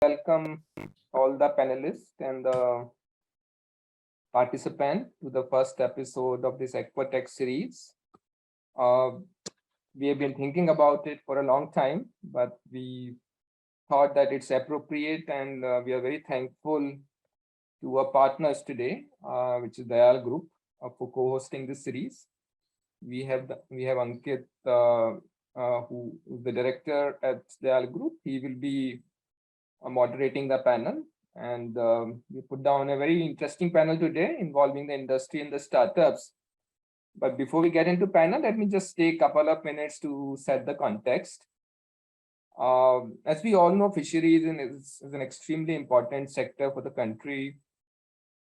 welcome all the panelists and the participants to the first episode of this AquaTech series. We have been thinking about it for a long time, but we thought that it's appropriate, and we are very thankful to our partners today, which is the AL Group, for co-hosting this series. We have Ankit, who is the director at the AL Group. He will be moderating the panel, and we put down a very interesting panel today involving the industry and the startups. But before we get into panel, let me just take a couple of minutes to set the context. As we all know, fisheries is an extremely important sector for the country.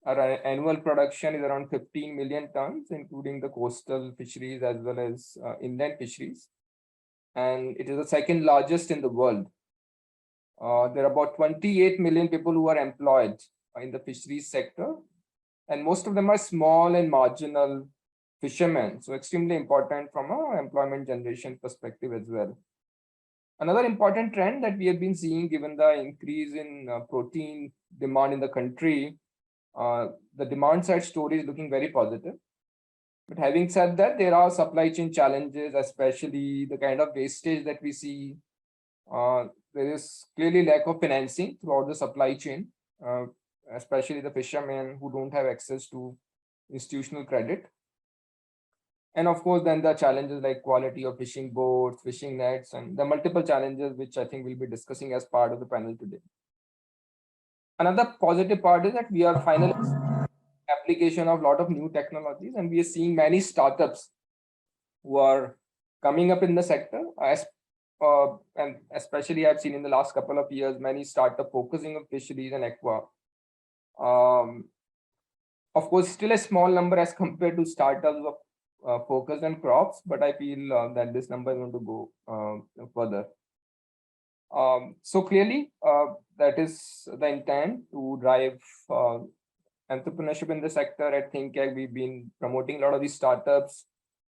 Our annual production is around 15 million tons, including the coastal fisheries as well as inland fisheries. And it is the second largest in the world. There are about 28 million people who are employed in the fisheries sector, and most of them are small and marginal fishermen. So extremely important from an employment generation perspective as well. Another important trend that we have been seeing, given the increase in protein demand in the country, the demand side story is looking very positive. But having said that, there are supply chain challenges, especially the kind of wastage that we see. There is clearly lack of financing throughout the supply chain, especially the fishermen who don't have access to institutional credit. And of course, then the challenges like quality of fishing boats, fishing nets, and the multiple challenges, which I think we'll be discussing as part of the panel today. Another positive part is that we are finally application of a lot of new technologies, and we are seeing many startups who are coming up in the sector. And especially I've seen in the last couple of years, many startups focusing on fisheries and aqua. Of course, still a small number as compared to startups of focused on crops, but I feel that this number is going to go further. So clearly, that is the intent to drive entrepreneurship in the sector. At ThinkAg, we've been promoting a lot of these startups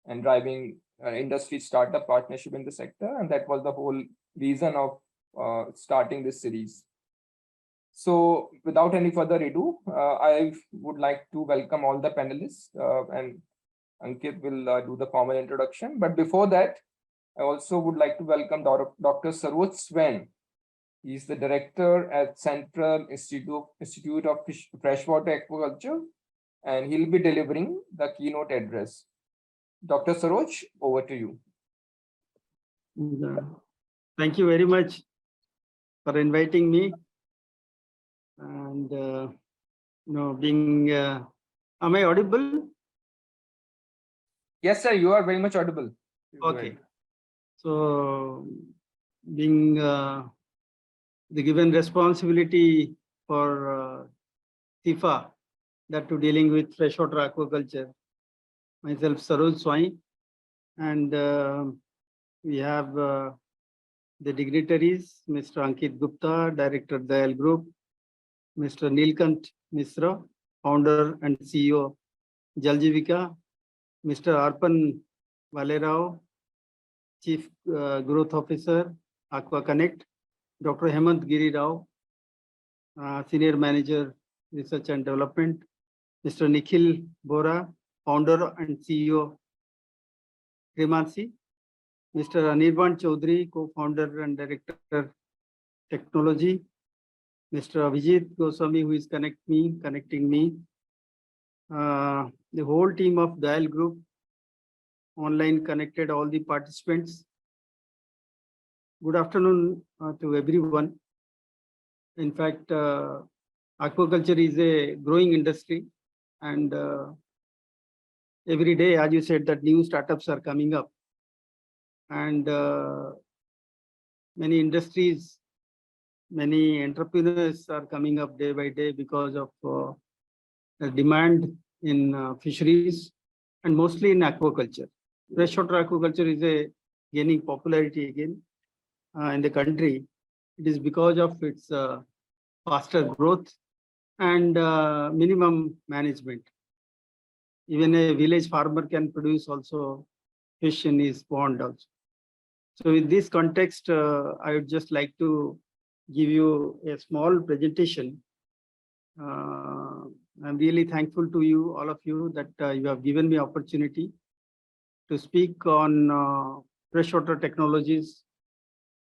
and driving industry startup partnership in the sector, and that was the whole reason of starting this series. So without any further ado, I would like to welcome all the panelists, and Ankit will do the formal introduction. But before that, I also would like to welcome Dr. Saroj Sven. He is the director at Central Institute of Freshwater Aquaculture, and he'll be delivering the keynote address. Dr. Saroj, over to you. Thank you very much for inviting me. And am I audible? Yes, sir, you are very much audible. Okay. So, being the given responsibility for TIFA, that to dealing with freshwater aquaculture, myself Saroj Swain, and we have the dignitaries, Mr. Ankit Gupta, Director Dayal Group, Mr. Neelkant Misra, Founder and CEO Jaljivika, Mr. Arpan Valerao, Chief Growth Officer, Aqua Connect, Dr. Hemant Giri Rao, Senior Manager, Research and Development, Mr. Nikhil Bora, Founder and CEO, Kremansi, Mr. Anirban Chaudhary, Co-Founder and Director, Technology, Mr. Vijit Goswami, who is connecting me, the whole team of Dayal Group, online connected, all the participants. Good afternoon to everyone. In fact, aquaculture is a growing industry, and every day, as you said, that new startups are coming up, and many industries, many entrepreneurs are coming up day by day because of the demand in fisheries and mostly in aquaculture. Freshwater aquaculture is gaining popularity again in the country. It is because of its faster growth and minimum management. Even a village farmer can produce also fish in his pond also. So in this context, I would just like to give you a small presentation. I'm really thankful to you, all of you, that you have given me opportunity to speak on freshwater technologies,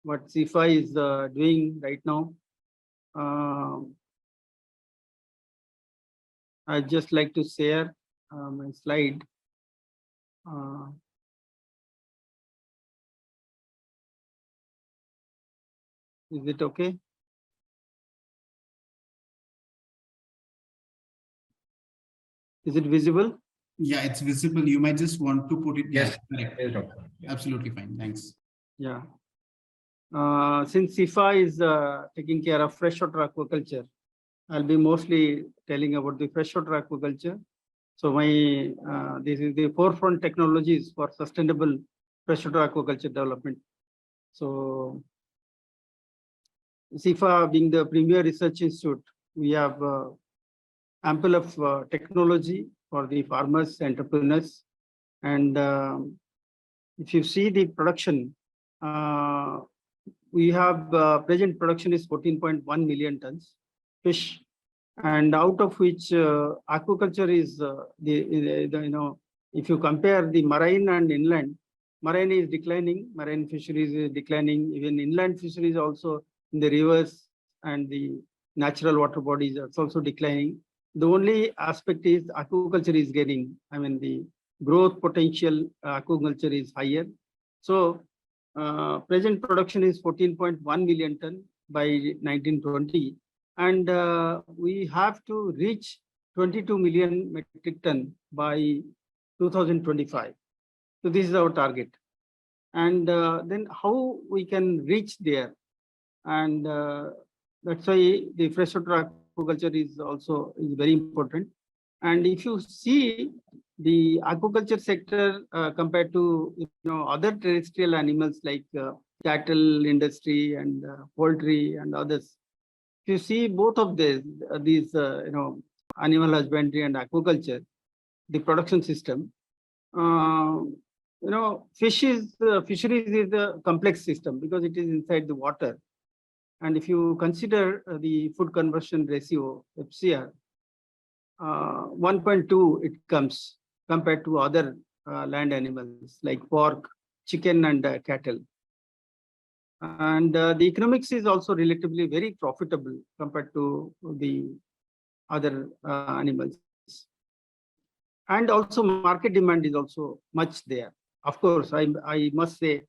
what CIFA is doing right now. I'd just like to share my slide. Is it okay? Is it visible? Yeah, it's visible. You might just want to put it. Yes, correct. yes, doctor. Absolutely fine. Thanks. Yeah. Since CIFA is taking care of freshwater aquaculture, I'll be mostly telling about the freshwater aquaculture. So my this is the forefront technologies for sustainable freshwater aquaculture development. So CIFA being the premier research institute, we have ample of technology for the farmers, entrepreneurs, and if you see the production, we have present production is 14.1 million tons fish, and out of which aquaculture is if you compare the marine and inland, marine is declining, marine fisheries is declining, even inland fisheries also in the rivers and the natural water bodies are also declining. The only aspect is aquaculture is gaining. I mean, the growth potential aquaculture is higher. So present production is 14.1 million ton by 1920, and we have to reach 22 million metric ton by 2025. So this is our target. And then how we can reach there? And that's why the freshwater aquaculture is also very important. And if you see the aquaculture sector compared to other terrestrial animals like cattle industry and poultry and others, if you see both of these animal husbandry and aquaculture, the production system, fisheries is a complex system because it is inside the water. And if you consider the food conversion ratio, FCR, 1.2 it comes compared to other land animals like pork, chicken, and cattle. And the economics is also relatively very profitable compared to the other animals. And also market demand is also much there. Of course, I must say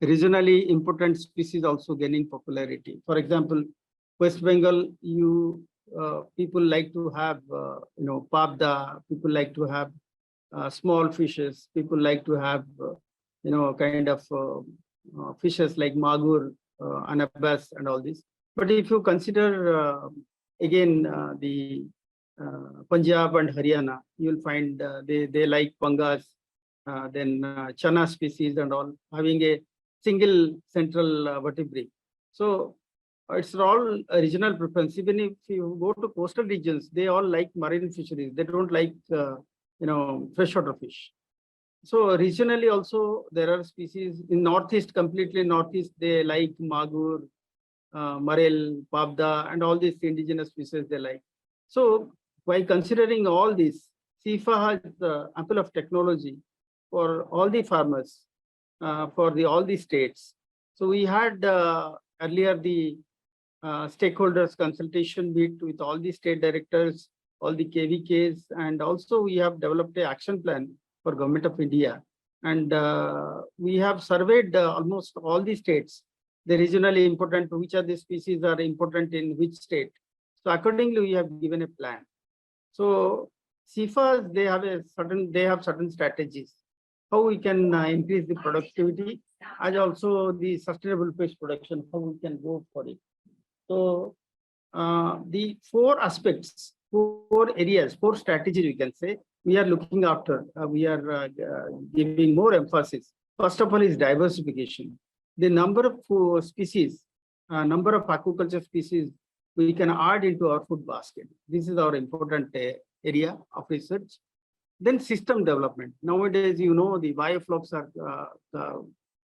regionally important species also gaining popularity. For example, West Bengal, people like to have pabda, people like to have small fishes, people like to have kind of fishes like magur, anabas, and all this. But if you consider again the Punjab and Haryana, you'll find they like pangas, then chana species and all, having a single central vertebrae. So it's all a regional preference. Even if you go to coastal regions, they all like marine fisheries. They don't like freshwater fish. So regionally also there are species in northeast, completely northeast, they like magur, marel, pabda, and all these indigenous species they like. So by considering all this, CIFA has ample of technology for all the farmers, for all the states. So we had earlier the stakeholders consultation meet with all the state directors, all the KVKs, and also we have developed an action plan for Government of India. And we have surveyed almost all the states, the regionally important, which are the species are important in which state. So accordingly, we have given a plan. So CIFA, they have certain strategies how we can increase the productivity, as also the sustainable fish production, how we can go for it. So the four aspects, four areas, four strategies we can say, we are looking after, we are giving more emphasis. First of all is diversification. The number of species, number of aquaculture species we can add into our food basket. This is our important area of research. Then system development. Nowadays, the bioflocks are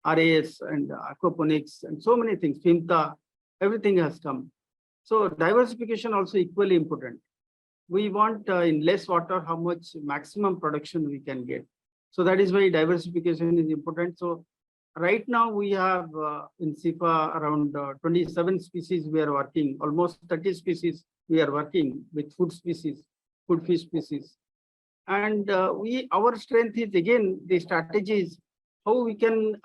RAS and aquaponics and so many things, FIMTA, everything has come. So diversification also equally important. We want in less water, how much maximum production we can get. So that is why diversification is important. So right now we have in SIFA around 27 species we are working, almost 30 species we are working with food species, food fish species. And our strength is again the strategies, how we can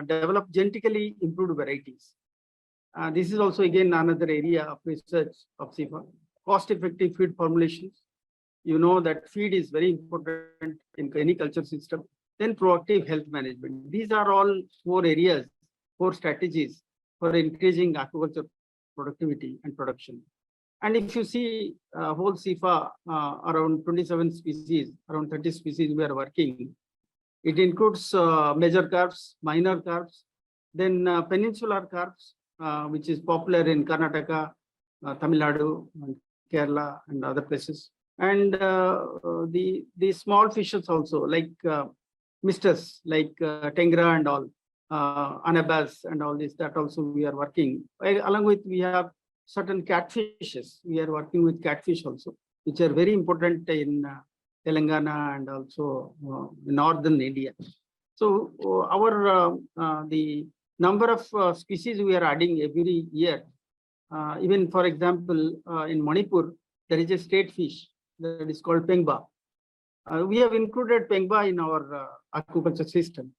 develop genetically improved varieties. This is also again another area of research of SIFA. Cost-effective feed formulations. You know that feed is very important in any culture system. Then proactive health management. These are all 4 areas, 4 strategies for increasing aquaculture productivity and production. And if you see whole SIFA, around 27 species, around 30 species we are working. It includes major carps, minor carps, then peninsular carps, which is popular in Karnataka, Tamil Nadu, and Kerala, and other places. And the small fishes also, like misters, like tengra and all, anabas and all this, that also we are working. Along with, we have certain catfishes. We are working with catfish also, which are very important in Telangana and also northern India. So our the number of species we are adding every year. Even for example, in Manipur, there is a state fish that is called pengba. We have included pengba in our aquaculture system.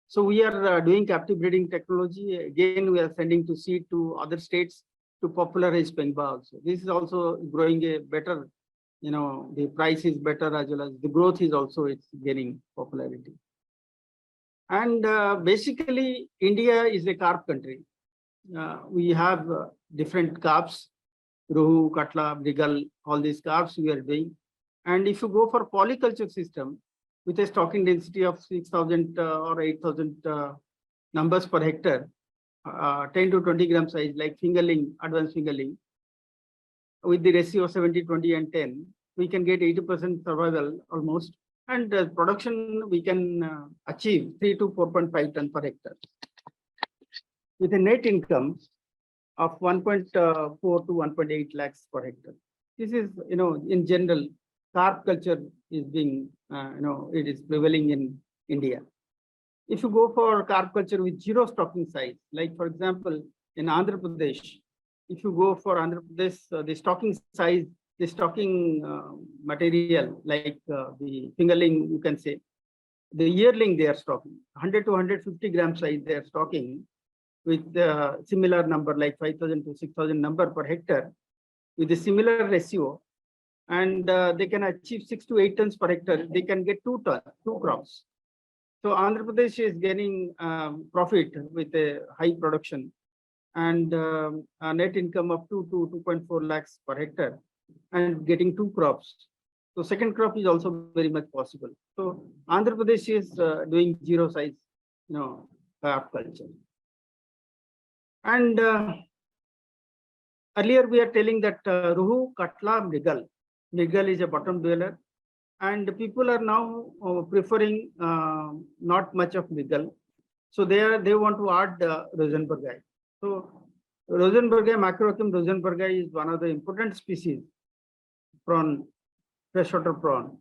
So we are doing captive breeding technology. Again, we are sending to seed to other states to popularize pengba also. This is also growing a better, the price is better as well as the growth is also, it's gaining popularity. And basically, India is a carp country. We have different carps, rohu, katla, mrigal, all these carps we are doing. And if you go for polyculture system with a stocking density of 6,000 or 8,000 numbers per hectare, 10 to 20 gram size, like fingerling, advanced fingerling, with the ratio of 70, 20, and 10, we can get 80% survival almost. And production we can achieve 3 to 4.5 ton per hectare with a net income of 1.4 to 1.8 lakhs per hectare. This is, in general, carp culture is being, it is prevailing in India. If you go for carp culture with 0 stocking size, like for example, in Andhra Pradesh, if you go for Andhra Pradesh, the stocking size, the stocking material, like the fingerling, you can say, the yearling they are stocking, 100 to 150 gram size they are stocking with similar number, like 5,000 to 6,000 number per hectare, with a similar ratio, and they can achieve 6 to 8 tons per hectare. They can get 2 crops. So Andhra Pradesh is gaining profit with a high production and a net income of 2 to 2.4 lakhs per hectare and getting 2 crops. So second crop is also very much possible. So Andhra Pradesh is doing 0 size, carp culture. And earlier we are telling that rohu, katla, mrigal. Mrigal is a bottom dweller. And people are now preferring not much of mrigal. So they want to add Rosenbergi. So Rosenbergi, Macroaquim rosenbergi is one of the important species prawn, freshwater prawn.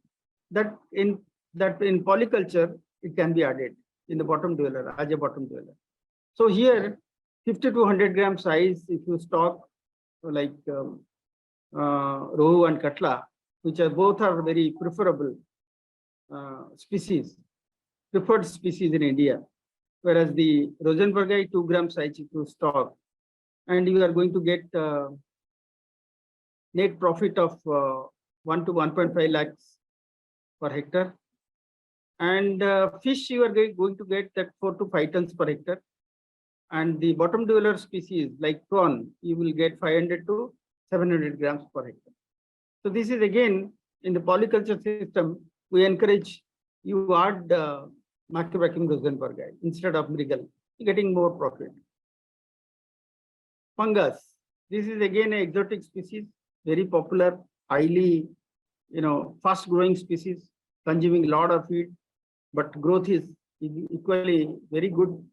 That in polyculture, it can be added in the bottom dweller, as a bottom dweller. So here, 50 to 100 gram size, if you stock like rohu and katla, which are both are very preferable species, preferred species in India. Whereas the Rosenbergi 2 gram size if you stock, and you are going to get net profit of 1 to 1.5 lakhs per hectare. And fish you are going to get that 4 to 5 tons per hectare. And the bottom dweller species like prawn, you will get 500 to 700 grams per hectare. So this is again in the polyculture system, we encourage you add Macroaquim rosenbergi instead of mrigal, getting more profit. Fungus, this is again an exotic species, very popular, highly, fast growing species, consuming a lot of feed, but growth is equally very good.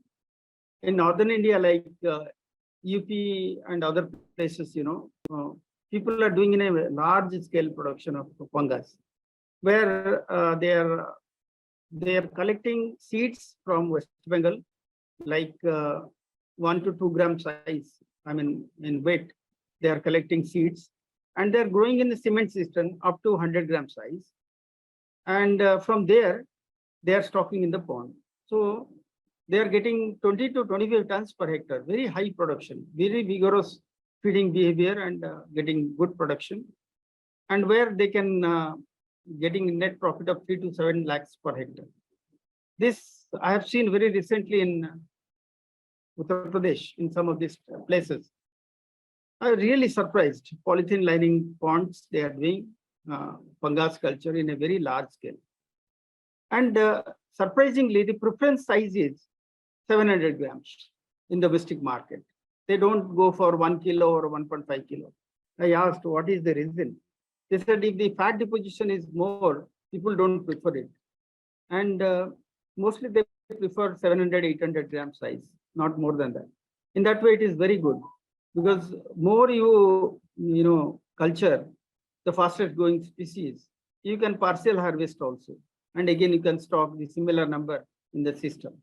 In northern India, like UP and other places, people are doing in a large scale production of fungus, where they are collecting seeds from West Bengal, like 1 to 2 gram size. I mean, in weight, they are collecting seeds, and they're growing in the cement system up to 100 gram size. And from there, they are stocking in the pond. So they are getting 20 to 25 tons per hectare, very high production, very vigorous feeding behavior, and getting good production. And where they can getting net profit of 3 to 7 lakhs per hectare. This I have seen very recently in Uttar Pradesh, in some of these places. I'm really surprised. Polythene lining ponds, they are doing fungus culture in a very large scale. And surprisingly, the preference size is 700 grams in the domestic market. They don't go for 1 kilo or 1.5 kilo. I asked, what is the reason? They said if the fat deposition is more, people don't prefer it. And mostly they prefer 700, 800 gram size, not more than that. In that way, it is very good, because more you culture the fastest growing species, you can partial harvest also. And again, you can stock the similar number in the system.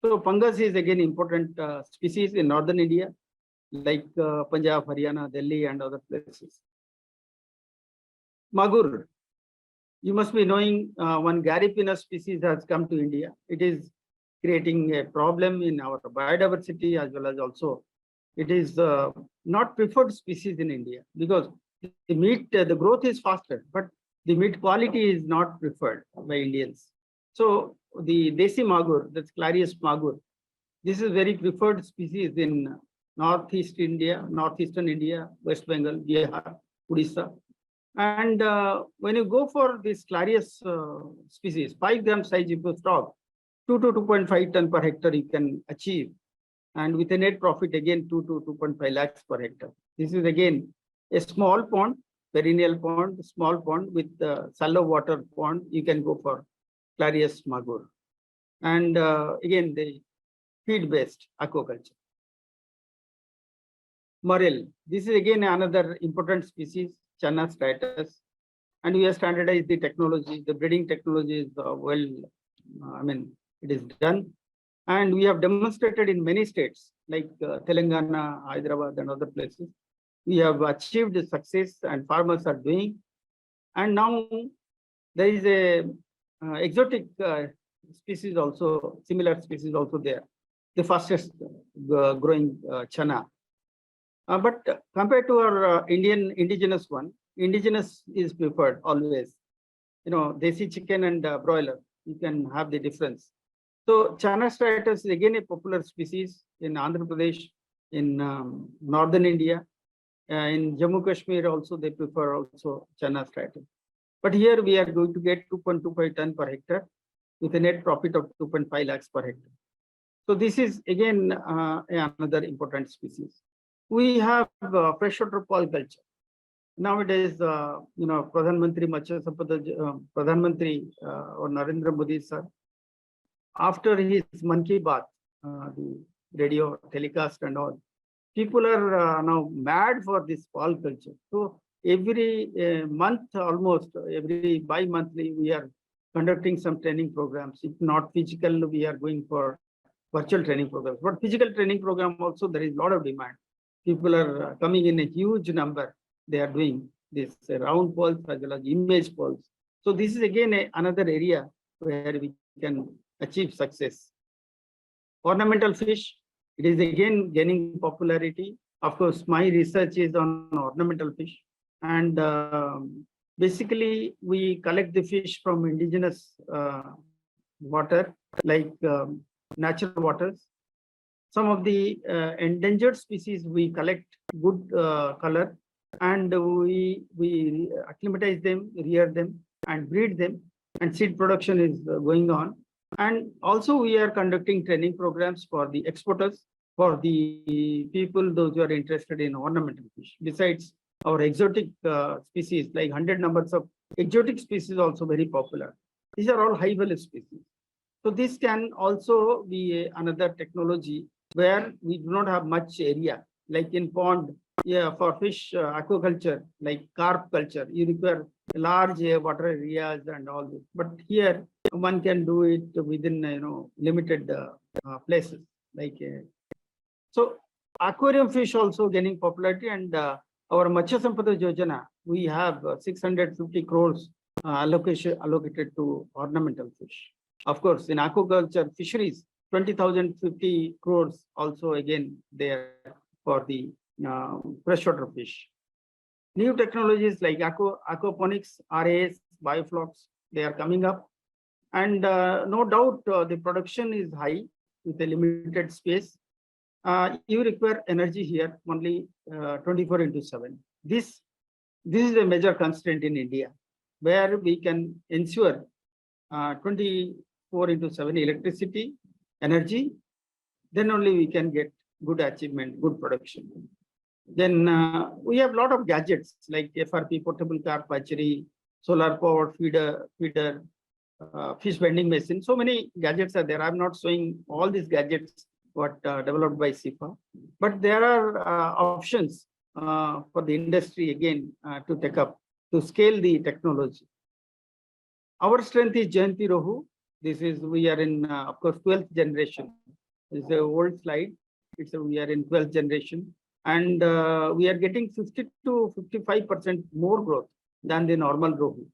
So fungus is again important species in northern India, like Punjab, Haryana, Delhi, and other places. Magur, you must be knowing one Garipinus species has come to India. It is creating a problem in our biodiversity, as well as also it is not preferred species in India, because the meat, the growth is faster, but the meat quality is not preferred by Indians. So the Desi Magur, that's Clarius magur, this is very preferred species in northeastern India, West Bengal, Bihar, Odisha. And when you go for this Clarius species, 5 gram size, if you stock, 2 to 2.5 ton per hectare you can achieve. And with a net profit again 2 to 2.5 lakhs per hectare. This is again a small pond, perennial pond, small pond with shallow water pond. You can go for Clarius magur. And again, the feed-based aquaculture. Morel, this is again another important species, Channa striatus. And we have standardized the technology. The breeding technology is it is done. And we have demonstrated in many states like Telangana, Hyderabad, and other places. We have achieved success, and farmers are doing. And now there is a exotic species also, similar species also there, the fastest growing Channa. But compared to our Indian indigenous one, indigenous is preferred always. Desi chicken and broiler, you can have the difference. So Channa striatus is again a popular species in Andhra Pradesh, in northern India. In Jammu Kashmir also, they prefer also Channa striatus. But here we are going to get 2.25 ton per hectare with a net profit of 2.5 lakhs per hectare. So this is again another important species. We have freshwater pole culture. Nowadays, Pradhan Mantri Matsya Sampada, Pradhan Mantri or Narendra Modi sir, after his Mann Ki Baat, the radio telecast and all, people are now mad for this pole culture. So every month, almost every bi-monthly, we are conducting some training programs. If not physical, we are going for virtual training programs. But physical training program also, there is a lot of demand. People are coming in a huge number. They are doing this round poles as well as image poles. So this is again another area where we can achieve success. Ornamental fish, it is again gaining popularity. Of course, my research is on ornamental fish. And basically, we collect the fish from indigenous water, like natural waters. Some of the endangered species we collect good color, and we acclimatize them, rear them, and breed them. And seed production is going on. And also we are conducting training programs for the exporters, for the people, those who are interested in ornamental fish. Besides our exotic species, like 100 numbers of exotic species also very popular. These are all high value species. So this can also be another technology where we do not have much area, like in pond, yeah, for fish aquaculture, like carp culture, you require large water areas and all this. But here one can do it within limited places. Like so, aquarium fish also gaining popularity, and our Matsya Sampada Yojana, we have 650 crores allocated to ornamental fish. Of course, in aquaculture fisheries, 20,050 crores also again there for the freshwater fish. New technologies like aquaponics, RAS, bioflocks, they are coming up. And no doubt the production is high with a limited space. You require energy here only 24/7. This is a major constraint in India, where we can ensure 24/7 electricity, energy, then only we can get good achievement, good production. Then we have a lot of gadgets like FRP, portable carp hatchery, solar powered feeder, fish vending machine. So many gadgets are there. I'm not showing all these gadgets what developed by SIFA, but there are options for the industry again to take up to scale the technology. Our strength is Jayanti Rohu. This is, we are in of course 12th generation. It's an old slide. We are in 12th generation, and we are getting 50 to 55% more growth than the normal Rohu.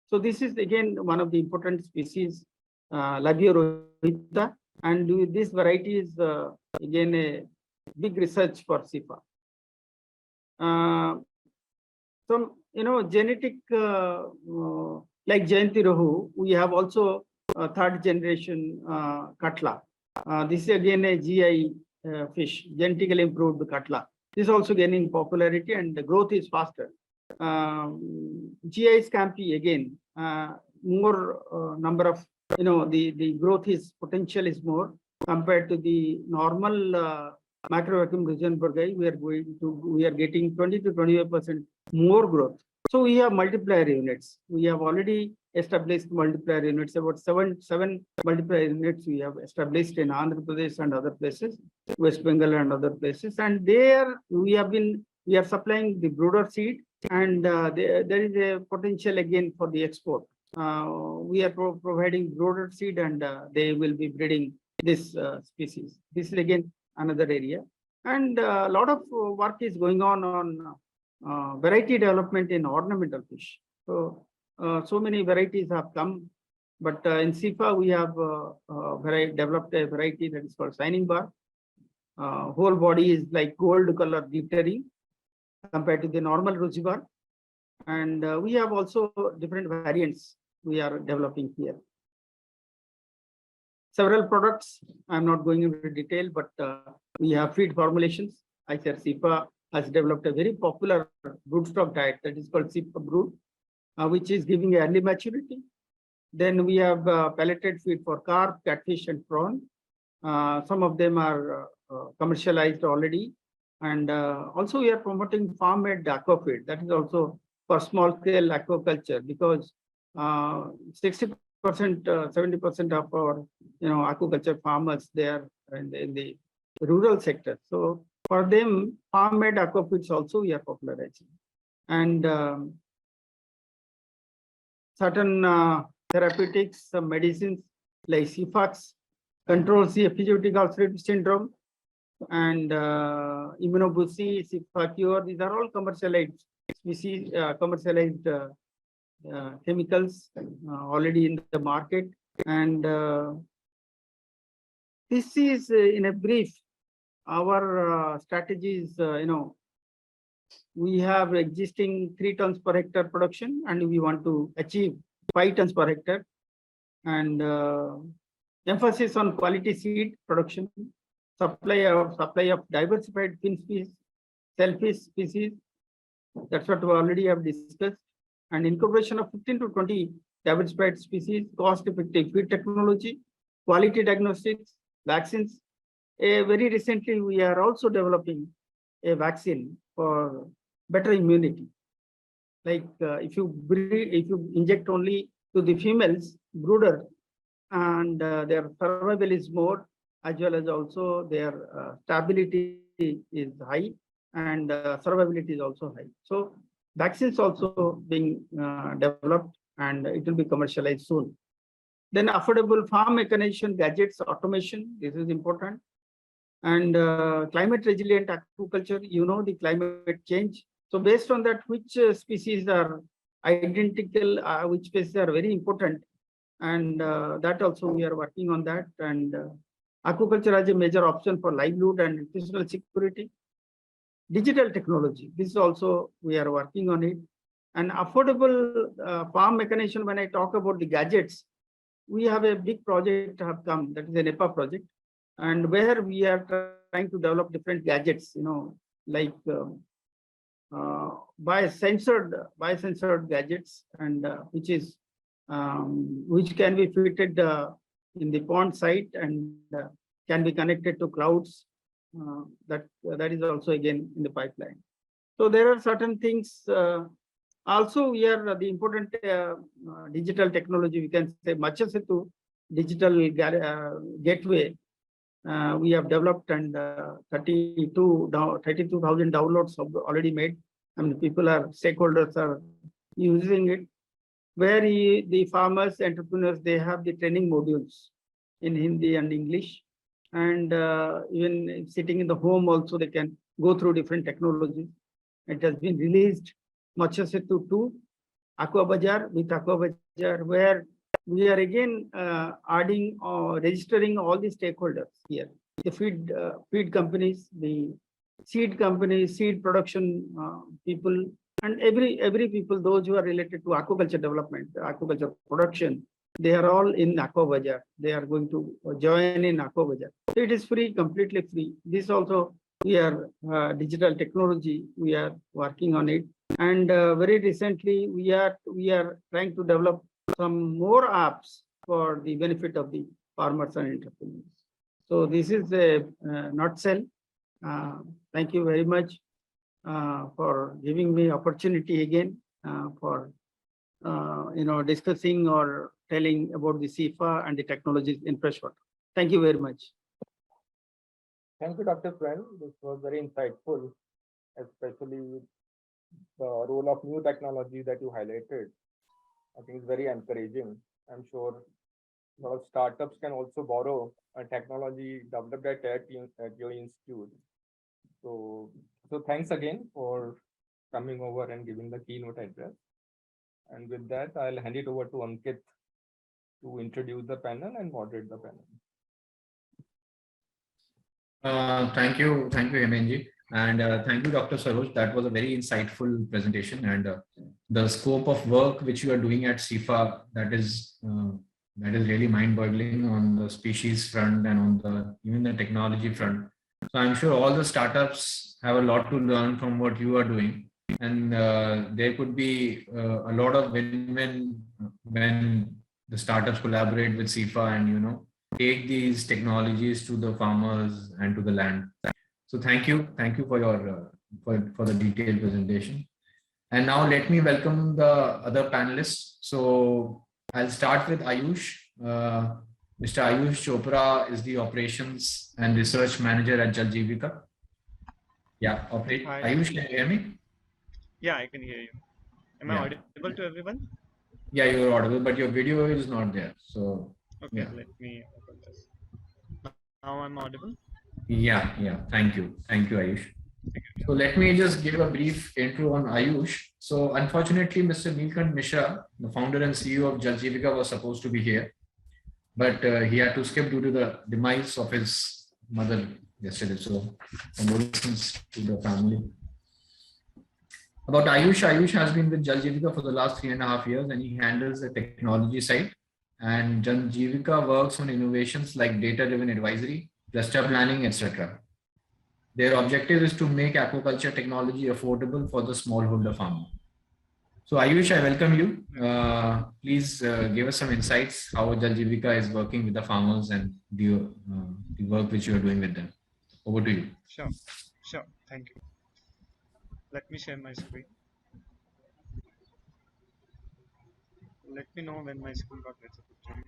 So this is again one of the important species, Labio rohita, and this variety is again a big research for SIFA. Some genetic like Jayanti Rohu, we have also third generation Katla. This is again a GI fish, genetically improved Katla. This is also gaining popularity and the growth is faster. GI Scampi again, more number of, the growth is potential is more compared to the normal macro vacuum Rosenbergi. We are getting 20 to 25% more growth. So we have multiplier units. We have already established multiplier units, about seven multiplier units we have established in Andhra Pradesh and other places, West Bengal and other places. And there we are supplying the brooder seed, and there is a potential again for the export. We are providing brooder seed, and they will be breeding this species. This is again another area, and a lot of work is going on variety development in ornamental fish. So many varieties have come, but in SIFA we have developed a variety that is called shining bar. Whole body is like gold color glittering compared to the normal rosy bar, and we have also different variants we are developing here. Several products, I'm not going into detail, but we have feed formulations. I said SIFA has developed a very popular broodstock diet that is called SIFA Brood, which is giving early maturity. Then we have pelleted feed for carp, catfish, and prawn. Some of them are commercialized already. And also we are promoting farm-made aqua feed. That is also for small-scale aquaculture, because 60%, 70% of our aquaculture farmers, they are in the rural sector. So for them, farm-made aqua feeds also we are popularizing. And certain therapeutics, some medicines like Cifax controls the epigenetic ulcerative syndrome, and immunobucy, Cifacure, these are all commercialized species, commercialized chemicals already in the market. And this is in a brief our strategies. We have existing 3 tons per hectare production, and we want to achieve 5 tons per hectare, and emphasis on quality seed production, supply of diversified fin species, shellfish species. That's what we already have discussed, and incorporation of 15 to 20 diversified species, cost-effective feed technology, quality diagnostics, vaccines. Very recently, we are also developing a vaccine for better immunity. Like if you inject only to the females brooder, and their survival is more, as well as also their stability is high and survivability is also high. So vaccines also being developed and it will be commercialized soon. Then affordable farm mechanization, gadgets, automation, this is important. And climate resilient aquaculture, the climate change. So based on that, which species are identical, which species are very important. And that also we are working on that. And aquaculture as a major option for livelihood and nutritional security. Digital technology, this is also we are working on it. And affordable farm mechanization, when I talk about the gadgets, we have a big project have come, that is an NEPA project, and where we are trying to develop different gadgets, like biosensored gadgets, and which can be fitted in the pond site and can be connected to clouds. That is also again in the pipeline. So there are certain things. Also, we are the important digital technology. We can say Machasetu digital gateway. We have developed and 32,000 downloads have already made. And stakeholders are using it. Where the farmers, entrepreneurs, they have the training modules in Hindi and English. And even sitting in the home also, they can go through different technologies. It has been released, Machasetu 2, AquaBazaar with AquaBazaar, where we are again adding or registering all the stakeholders here. The feed companies, the seed companies, seed production people, and every people, those who are related to aquaculture development, aquaculture production, they are all in AquaBazaar. They are going to join in AquaBazaar. So it is free, completely free. This also we are digital technology. We are working on it, and very recently we are trying to develop some more apps for the benefit of the farmers and entrepreneurs. So this is a nutshell. Thank you very much for giving me opportunity again for discussing or telling about the CIFA and the technologies in freshwater. Thank you very much. Thank you, Dr. Friend. This was very insightful, especially the role of new technology that you highlighted. I think it's very encouraging. I'm sure a lot of startups can also borrow a technology developed at your institute. So thanks again for coming over and giving the keynote address. And with that, I'll hand it over to Ankit to introduce the panel and moderate the panel. Thank you, Hemenji, and thank you, Dr. Saroj. That was a very insightful presentation, and the scope of work which you are doing at CIFA, that is really mind-boggling on the species front and on even the technology front. So I'm sure all the startups have a lot to learn from what you are doing, and there could be a lot of win-win when the startups collaborate with CIFA and take these technologies to the farmers and to the land. So thank you for your for the detailed presentation. And now let me welcome the other panelists. So I'll start with Ayush. Mr. Ayush Chopra is the Operations and Research Manager at Jaljeevika. Yeah, Ayush, can you hear me? Yeah, I can hear you. Am I audible to everyone? Yeah, you're audible, but your video is not there. So okay, let me open this. Now I'm audible. Yeah. Thank you, Ayush. So let me just give a brief intro on Ayush. So unfortunately, Mr. Neelkant Mishra, the founder and CEO of Jaljeevika, was supposed to be here, but he had to skip due to the demise of his mother yesterday. So condolences to the family. About Ayush has been with Jaljeevika for the last 3.5 years, and he handles the technology side. And Jaljeevika works on innovations like data-driven advisory, cluster planning, etc. Their objective is to make aquaculture technology affordable for the smallholder farmer. So Ayush, I welcome you. Please give us some insights how Jaljeevika is working with the farmers and the work which you are doing with them. Over to you. Sure. Thank you. Let me share my screen. Let me know when my screen got visible to you.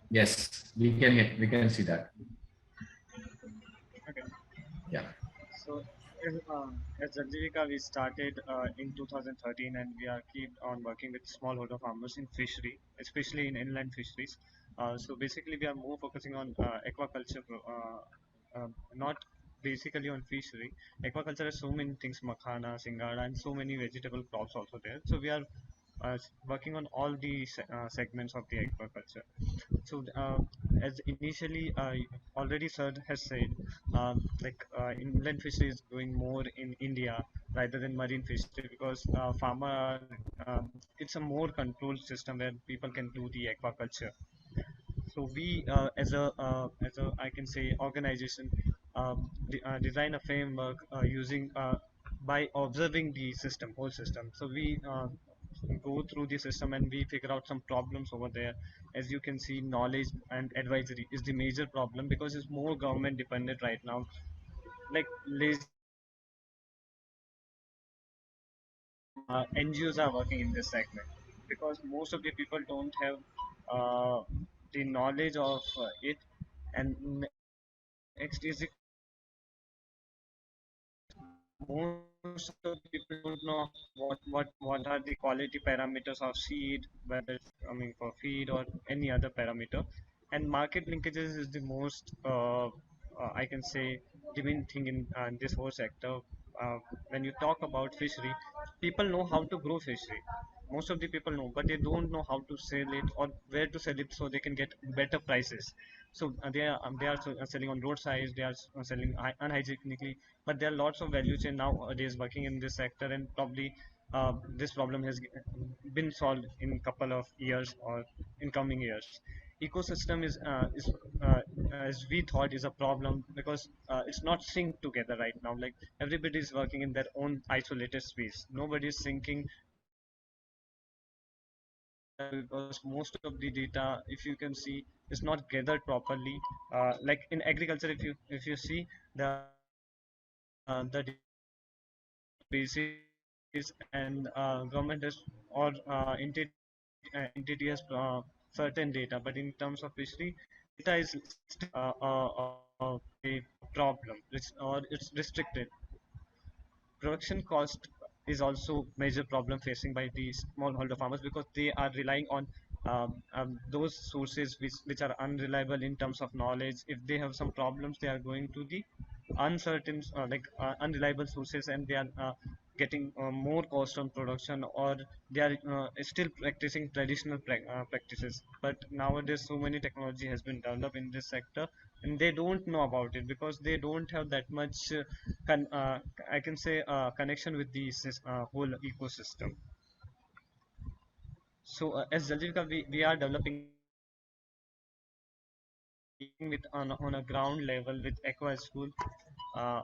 Yes, we can see that. Okay. Yeah. So, as Zanjivika, we started in 2013, and we are keep on working with smallholder farmers in fishery, especially in inland fisheries. So basically, we are more focusing on aquaculture, not basically on fishery. Aquaculture has so many things, makhana, singara, and so many vegetable crops also there. So we are working on all the segments of the aquaculture. So, as initially already sir has said, inland fishery is going more in India rather than marine fishery because farmer, it's a more controlled system where people can do the aquaculture. So we, as a I can say organization, design a framework using by observing the system, whole system. So we go through the system and we figure out some problems over there. As you can see, knowledge and advisory is the major problem because it's more government dependent right now. Like lazy NGOs are working in this segment because most of the people don't have uh, the knowledge of it. And next is the most of the people don't know what are the quality parameters of seed, whether it's coming for feed or any other parameter. And market linkages is the most I can say the main thing in this whole sector. When you talk about fishery, people know how to grow fishery. Most of the people know, but they don't know how to sell it or where to sell it so they can get better prices. So they are selling on roadsides, they are selling unhygienically, but there are lots of value chain nowadays working in this sector, and probably this problem has been solved in couple of years or in coming years. Ecosystem is as we thought is a problem because it's not synced together right now. Like everybody is working in their own isolated space. Nobody is syncing data because most of the data, if you can see, is not gathered properly. Like in agriculture, if you see the databases and government has or entity has certain data, but in terms of fishery, data is still a problem. It's restricted. Production cost is also major problem facing by the smallholder farmers because they are relying on those sources which are unreliable in terms of knowledge. If they have some problems, they are going to the uncertain unreliable sources, and they are getting more cost on production, or they are still practicing traditional practices. But nowadays so many technology has been developed in this sector, and they don't know about it because they don't have that much con- uh, I can say connection with the whole ecosystem. So as Jaljivika, we are developing with on a ground level with Aqua School, uh,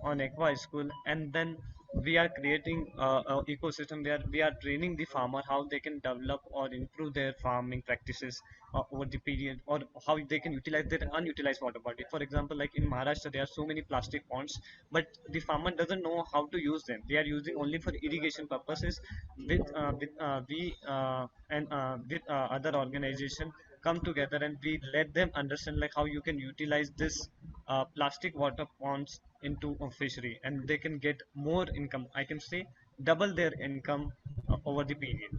on Aqua School, and then we are creating a ecosystem where we are training the farmer how they can develop or improve their farming practices over the period, or how they can utilize their unutilized water body. For example, like in Maharashtra, there are so many plastic ponds, but the farmer doesn't know how to use them. They are using only for irrigation purposes. With we and with other organization come together, and we let them understand like how you can utilize this plastic water ponds into a fishery, and they can get more income. I can say double their income over the period.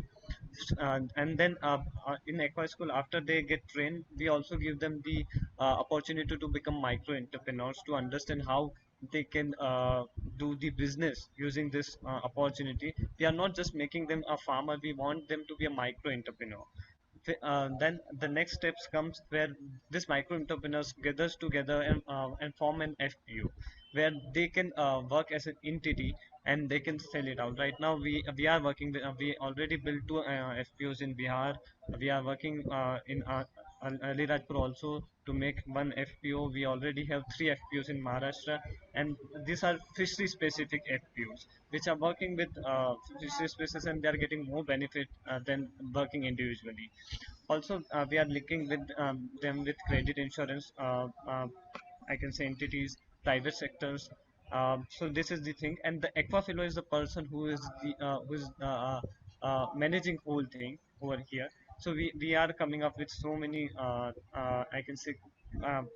And then in Aqua School, after they get trained, we also give them the opportunity to become micro entrepreneurs, to understand how they can do the business using this opportunity. We are not just making them a farmer, we want them to be a micro entrepreneur. Then the next steps comes where this micro entrepreneurs gathers together and form an FPO where they can work as an entity and they can sell it out. Right now we are working we already built two FPOs in Bihar. We are working in Alirajpur also to make one FPO. We already have three FPOs in Maharashtra, and these are fishery specific FPOs which are working with fishery species, and they are getting more benefit than working individually. Also, we are linking with them with credit insurance. I can say entities, private sectors. So this is the thing, and the Aquafilo is the person who is managing whole thing over here. So we are coming up with so many I can say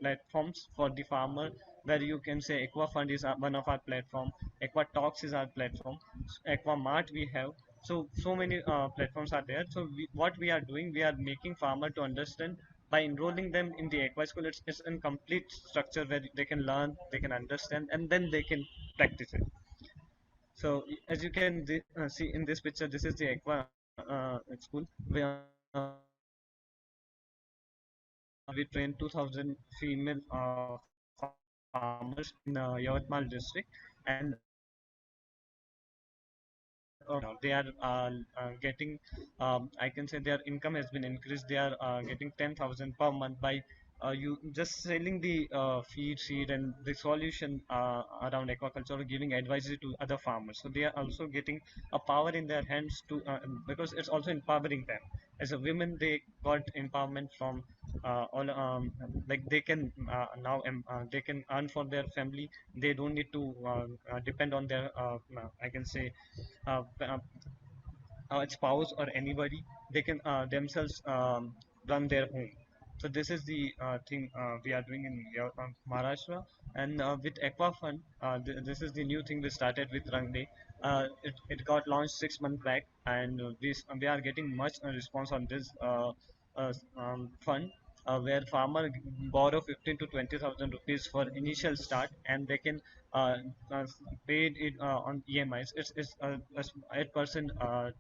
platforms for the farmer, where you can say Aqua Fund is one of our platform, Aqua Talks is our platform, Aqua Mart we have. So many platforms are there. So what we are doing, we are making farmer to understand by enrolling them in the Aqua School. It's a complete structure where they can learn, they can understand, and then they can practice it. So as you can see in this picture, this is the Aqua school where we train 2,000 female farmers in Yavatmal district, and they are getting, I can say their income has been increased. They are getting 10,000 per month by you just selling the feed, seed, and the solution around aquaculture, or giving advisory to other farmers. So they are also getting a power in their hands to because it's also empowering them. As a women, they got empowerment from all like they can now they can earn for their family. They don't need to depend on their I can say spouse or anybody. They can themselves run their home. So this is the thing we are doing in Maharashtra. And with Aqua Fund, this is the new thing we started with Rangde. It got launched 6 months back, and we are getting much response on this fund, where farmer borrow 15 to 20,000 rupees for initial start, and they can uh, uh, pay it on EMIs. It's 8%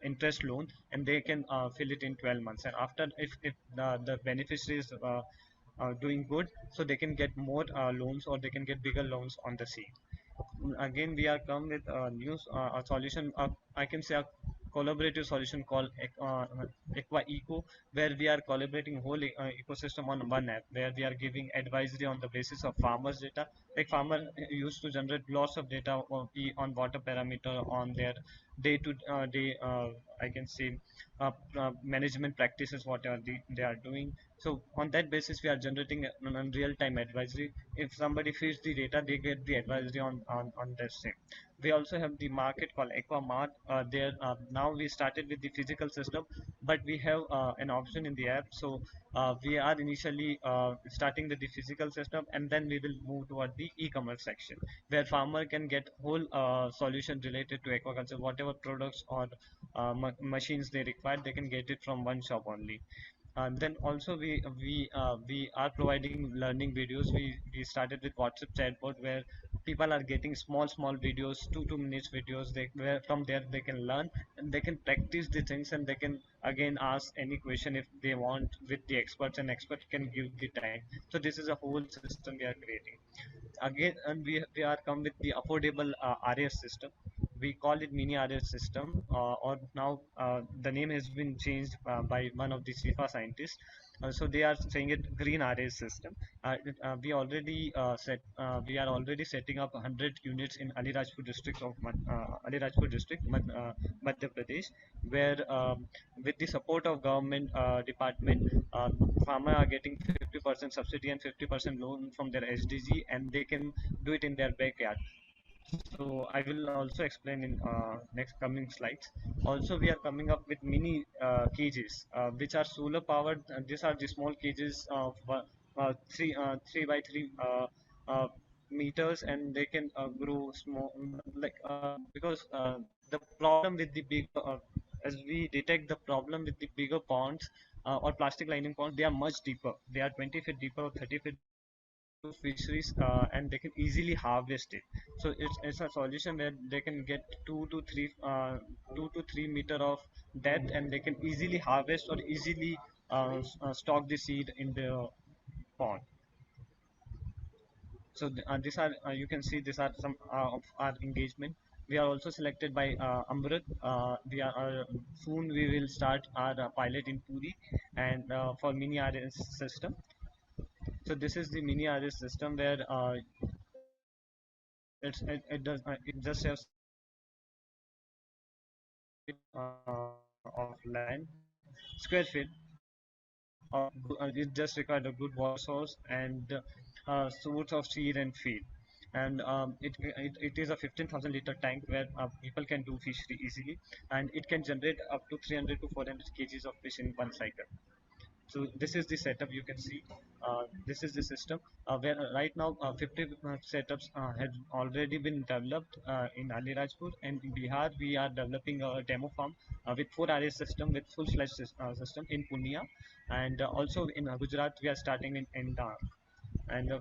interest loan, and they can fill it in 12 months. And after, if the beneficiary is doing good, so they can get more loans, or they can get bigger loans on the seed. Again, we are come with a new a solution, I can say a collaborative solution called Aqua Eco, where we are collaborating whole ecosystem on one app, where we are giving advisory on the basis of farmers data. Like farmer used to generate lots of data on water parameter, on their day to day I can say management practices, what they are doing. So on that basis, we are generating an real time advisory. If somebody feeds the data, they get the advisory on that same. We also have the market called AquaMart. There now we started with the physical system, but we have an option in the app. So we are initially starting with the physical system, and then we will move toward the e-commerce section, where farmer can get whole solution related to aquaculture, whatever products or machines they require, they can get it from one shop only. Then also we are providing learning videos. We started with WhatsApp chatbot, where people are getting small videos, 2 minutes videos. Where from there they can learn, and they can practice the things, and they can again ask any question if they want with the experts, and expert can give the time. So this is a whole system we are creating. Again, and we are come with the affordable RS system. We call it mini RS system, or now the name has been changed by one of the CIFA scientists. So they are saying it green RS system. We are already setting up 100 units in Alirajpur district, Madhya Pradesh, where with the support of government department, farmer are getting 50% subsidy and 50% loan from their SDG, and they can do it in their backyard. So I will also explain in next coming slides. Also, we are coming up with mini cages, which are solar powered. These are the small cages of 3 by 3 meters, and they can grow small. Like because the problem with the big, as we detect the problem with the bigger ponds or plastic lining ponds, they are much deeper. They are 20 feet deeper or 30 feet to fisheries, and they can easily harvest it. So it's a solution where they can get 2 to 3 meter of depth, and they can easily harvest or easily stock the seed in the pond. So these are you can see these are some of our engagement. We are also selected by Amrit. We are soon we will start our pilot in Puri, and for mini RS system. So this is the mini RS system, where it just has 6 feet of land, square feet it just required a good water source and source of seed and feed. and it is a 15,000 liter tank where people can do fishery easily, and it can generate up to 300 to 400 kgs of fish in one cycle. So this is the setup you can see. This is the system where right now 50 setups have already been developed in Alirajpur, and in Bihar we are developing a demo farm with 4 RA system with full-fledged system in Punia, and also in Gujarat we are starting in Dar. And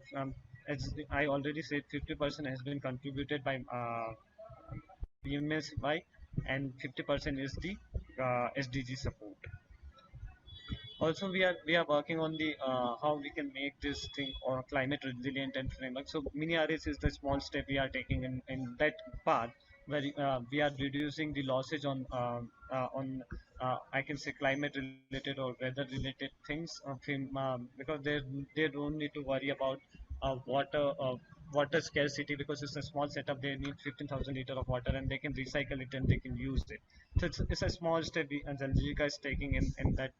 as I already said, 50% has been contributed by PMSY, and 50% is the SDG support. Also we are working on the how we can make this thing or climate resilient and framework. So mini arrays is the small step we are taking in that part, where we are reducing the losses on I can say climate related or weather related things because they don't need to worry about water scarcity, because it's a small setup. They need 15,000 liter of water, and they can recycle it and they can use it. So it's a small step Zanjika is taking in that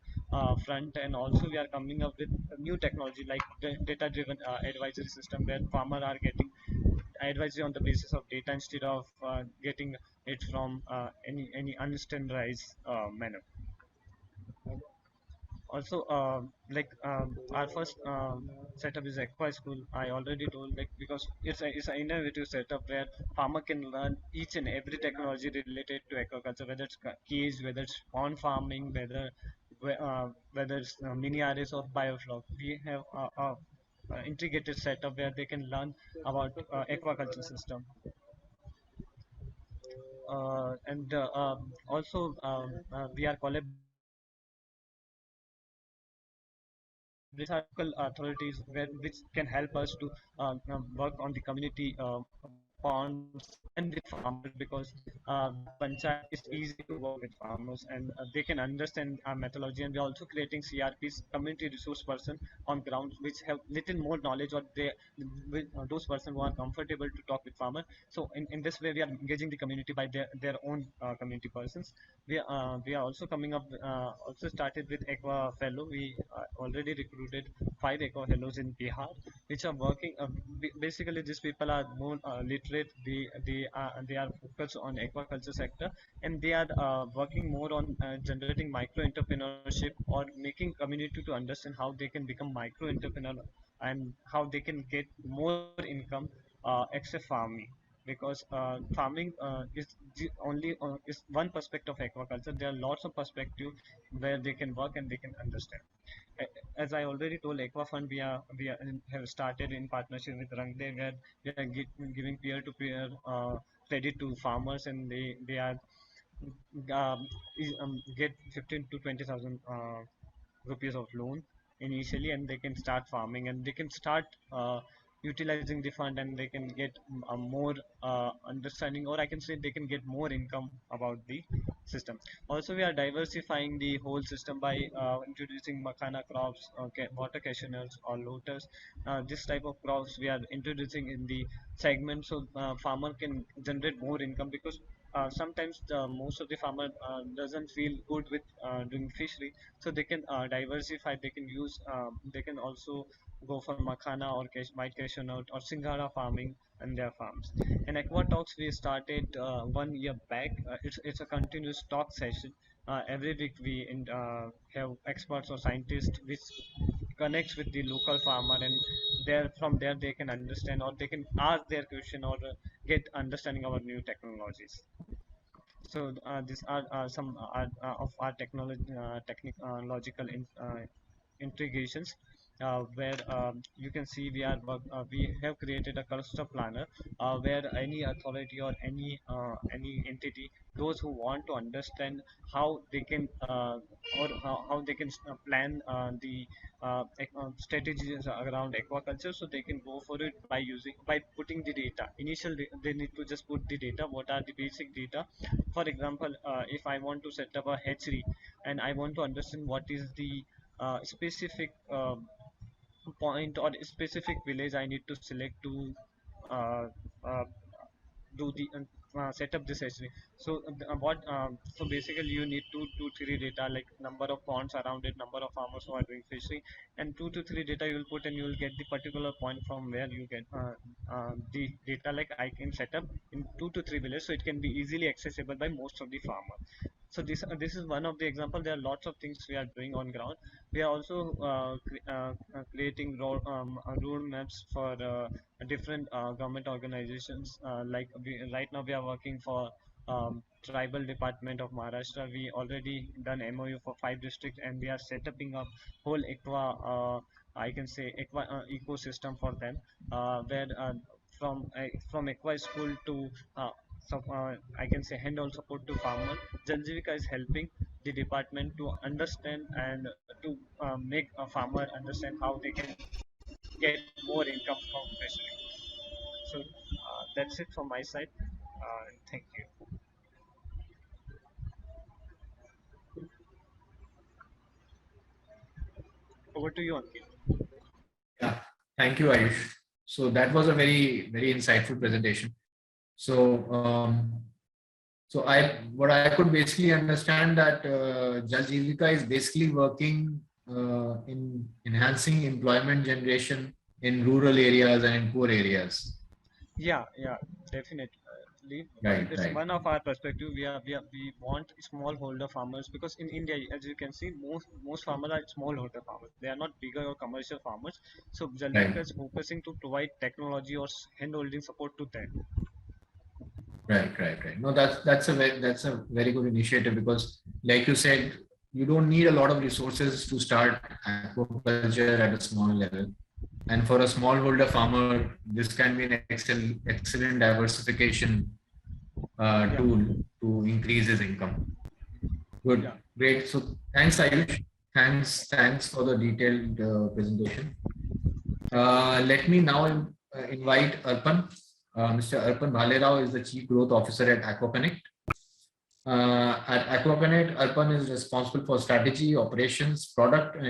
front. And also we are coming up with a new technology like data driven advisory system, where farmers are getting advisory on the basis of data instead of getting it from any unstandardized manner. Also like our first setup is aqua school. I already told, like, because it's an innovative setup where farmer can learn each and every technology related to aquaculture, whether it's cage, whether it's pond farming, whether it's mini arrays or biofloc. We have a integrated setup where they can learn about aquaculture system. And also we are collaborating with local authorities which can help us to work on the community ponds and with farmers, because with panchayat it's easy to work with farmers, and they can understand our methodology. And we're also creating CRPs, community resource person on ground, which have little more knowledge, or they with those person who are comfortable to talk with farmer. So in this way we are engaging the community by their own community persons. We are also coming up also started with aqua fellow. We already recruited 5 aqua fellows in Bihar, which are working basically these people are more literate. They are focused on aquaculture sector, and they are working more on generating micro entrepreneurship or making community to understand how they can become micro entrepreneur, and how they can get more income except farming. Because farming is the only is one perspective of aquaculture. There are lots of perspectives where they can work and they can understand. As I already told, Aqua Fund have started in partnership with Rangde, where we are giving peer-to-peer credit to farmers, and they are get 15 to 20,000 rupees of loan initially, and they can start farming, and they can start utilizing the fund, and they can get a more understanding, or I can say they can get more income about the system. Also we are diversifying the whole system by introducing makhana crops, water cashew nuts or lotus. This type of crops we are introducing in the segment, so farmer can generate more income, because sometimes most of the farmer doesn't feel good with doing fishery, so they can diversify. They can use they can also go for makhana or white cashew nut or singara farming in their farms. And aqua talks we started 1 year back. It's a continuous talk session. Every week we have experts or scientists which connects with the local farmer, and there from there they can understand, or they can ask their question, or get understanding about new technologies. So these are some of our technological integrations, where you can see we have created a cluster planner, where any authority or any entity, those who want to understand how they can or how they can plan the strategies around aquaculture, so they can go for it by putting the data. Initially they need to just put the data, what are the basic data. For example, if I want to set up a hatchery, and I want to understand what is the specific point or specific village I need to select to uh, uh, do the set up this hatchery. So so basically you need two, three data like number of ponds around it, number of farmers who are doing fishing, and 2 to 3 data you will put, and you will get the particular point from where you get the data. Like I can set up in 2 to 3 villages, so it can be easily accessible by most of the farmers. So this is one of the example. There are lots of things we are doing on ground. We are also creating road maps for different government organizations. Right now we are working for tribal department of Maharashtra. We already done MOU for 5 districts, and we are setting up whole I can say ecosystem for them, where from aqua school to I can say hand-hold support to farmer. Jal Jeevika is helping the department to understand and to make a farmer understand how they can get more income from fishery. So that's it from my side. Thank you. Over to you, Ankit. Yeah, thank you, Ayush. So that was a very insightful presentation. So, what I could basically understand that Jal Jeevika is basically working in enhancing employment generation in rural areas and in poor areas. Yeah, definitely. Right, It's right, one of our perspective. We want smallholder farmers, because in India, as you can see, most farmers are smallholder farmers. They are not bigger or commercial farmers. So right, Jalvika is focusing to provide technology or hand-holding support to them. right. No, that's a very good initiative because, like you said, you don't need a lot of resources to start aquaculture at a small level. And for a smallholder farmer, this can be an excellent diversification tool to increase his income. Good, Yeah. great. So thanks, Ayush. Thanks for the detailed presentation. Let me now invite Arpan. Mr. Arpan Bhalerao is the Chief Growth Officer at AquaConnect. At AquaConnect, Arpan is responsible for strategy, operations, product, and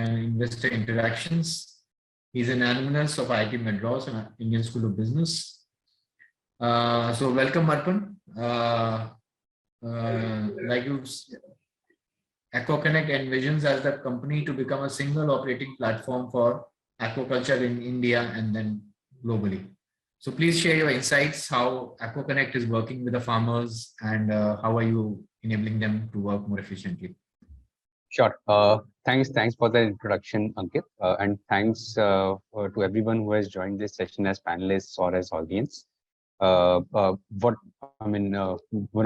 investor interactions. He's an alumnus of IIT Madras and Indian School of Business. So welcome, Arpan. Like you, AquaConnect envisions as the company to become a single operating platform for aquaculture in India and then globally. So please share your insights, how AquaConnect is working with the farmers and how are you enabling them to work more efficiently? Sure. Thanks for the introduction, Ankit, and thanks to everyone who has joined this session as panelists or as audience. One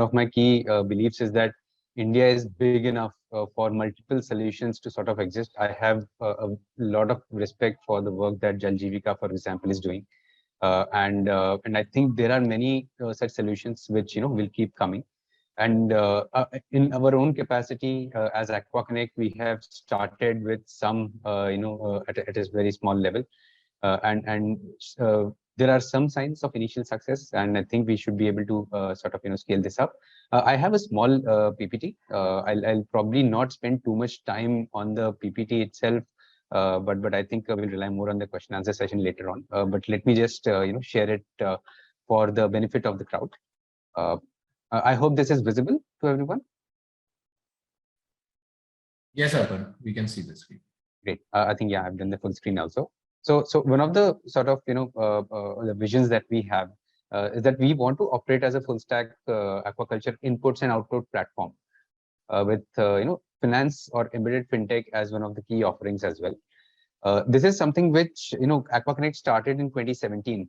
of my key beliefs is that India is big enough for multiple solutions to sort of exist. I have a lot of respect for the work that Jal Jeevika, for example, is doing, and I think there are many such solutions which will keep coming. And in our own capacity as AquaConnect, we have started with some, at a very small level, and there are some signs of initial success, and I think we should be able to sort of scale this up. I have a small PPT. I'll probably not spend too much time on the PPT itself, but I think we'll rely more on the question answer session later on. But let me just share it for the benefit of the crowd. I hope this is visible to everyone. Yes, Arpan, we can see the screen. Great. I think, yeah, I've done the full screen also. So one of the sort of, the visions that we have is that we want to operate as a full stack aquaculture inputs and output platform with, finance or embedded fintech as one of the key offerings as well. This is something which, AquaConnect started in 2017.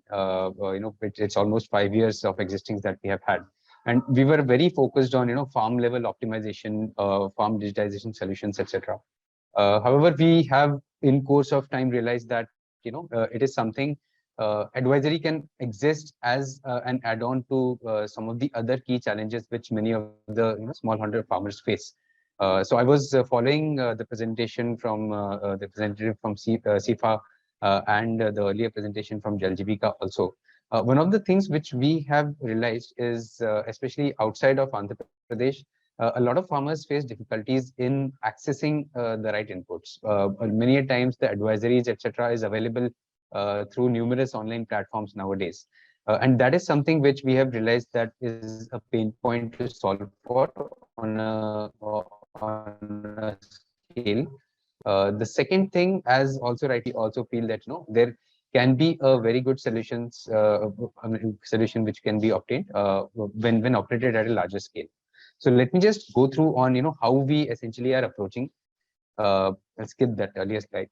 It's almost 5 years of existence that we have had. And we were very focused on, farm level optimization, farm digitization solutions, etc. However, we have in course of time realized that, it is something advisory can exist as an add-on to some of the other key challenges which many of the smallholder farmers face. So I was following the presentation from the representative from SIFA and the earlier presentation from Jal Jeevika also. One of the things which we have realized is, especially outside of Andhra Pradesh, a lot of farmers face difficulties in accessing the right inputs. Many a times the advisories, etc., is available through numerous online platforms nowadays. And that is something which we have realized that is a pain point to solve for on a scale. The second thing, as also rightly also feel that there can be a very good solutions solution which can be obtained when operated at a larger scale. So let me just go through on how we essentially are approaching. I'll skip that earlier slide.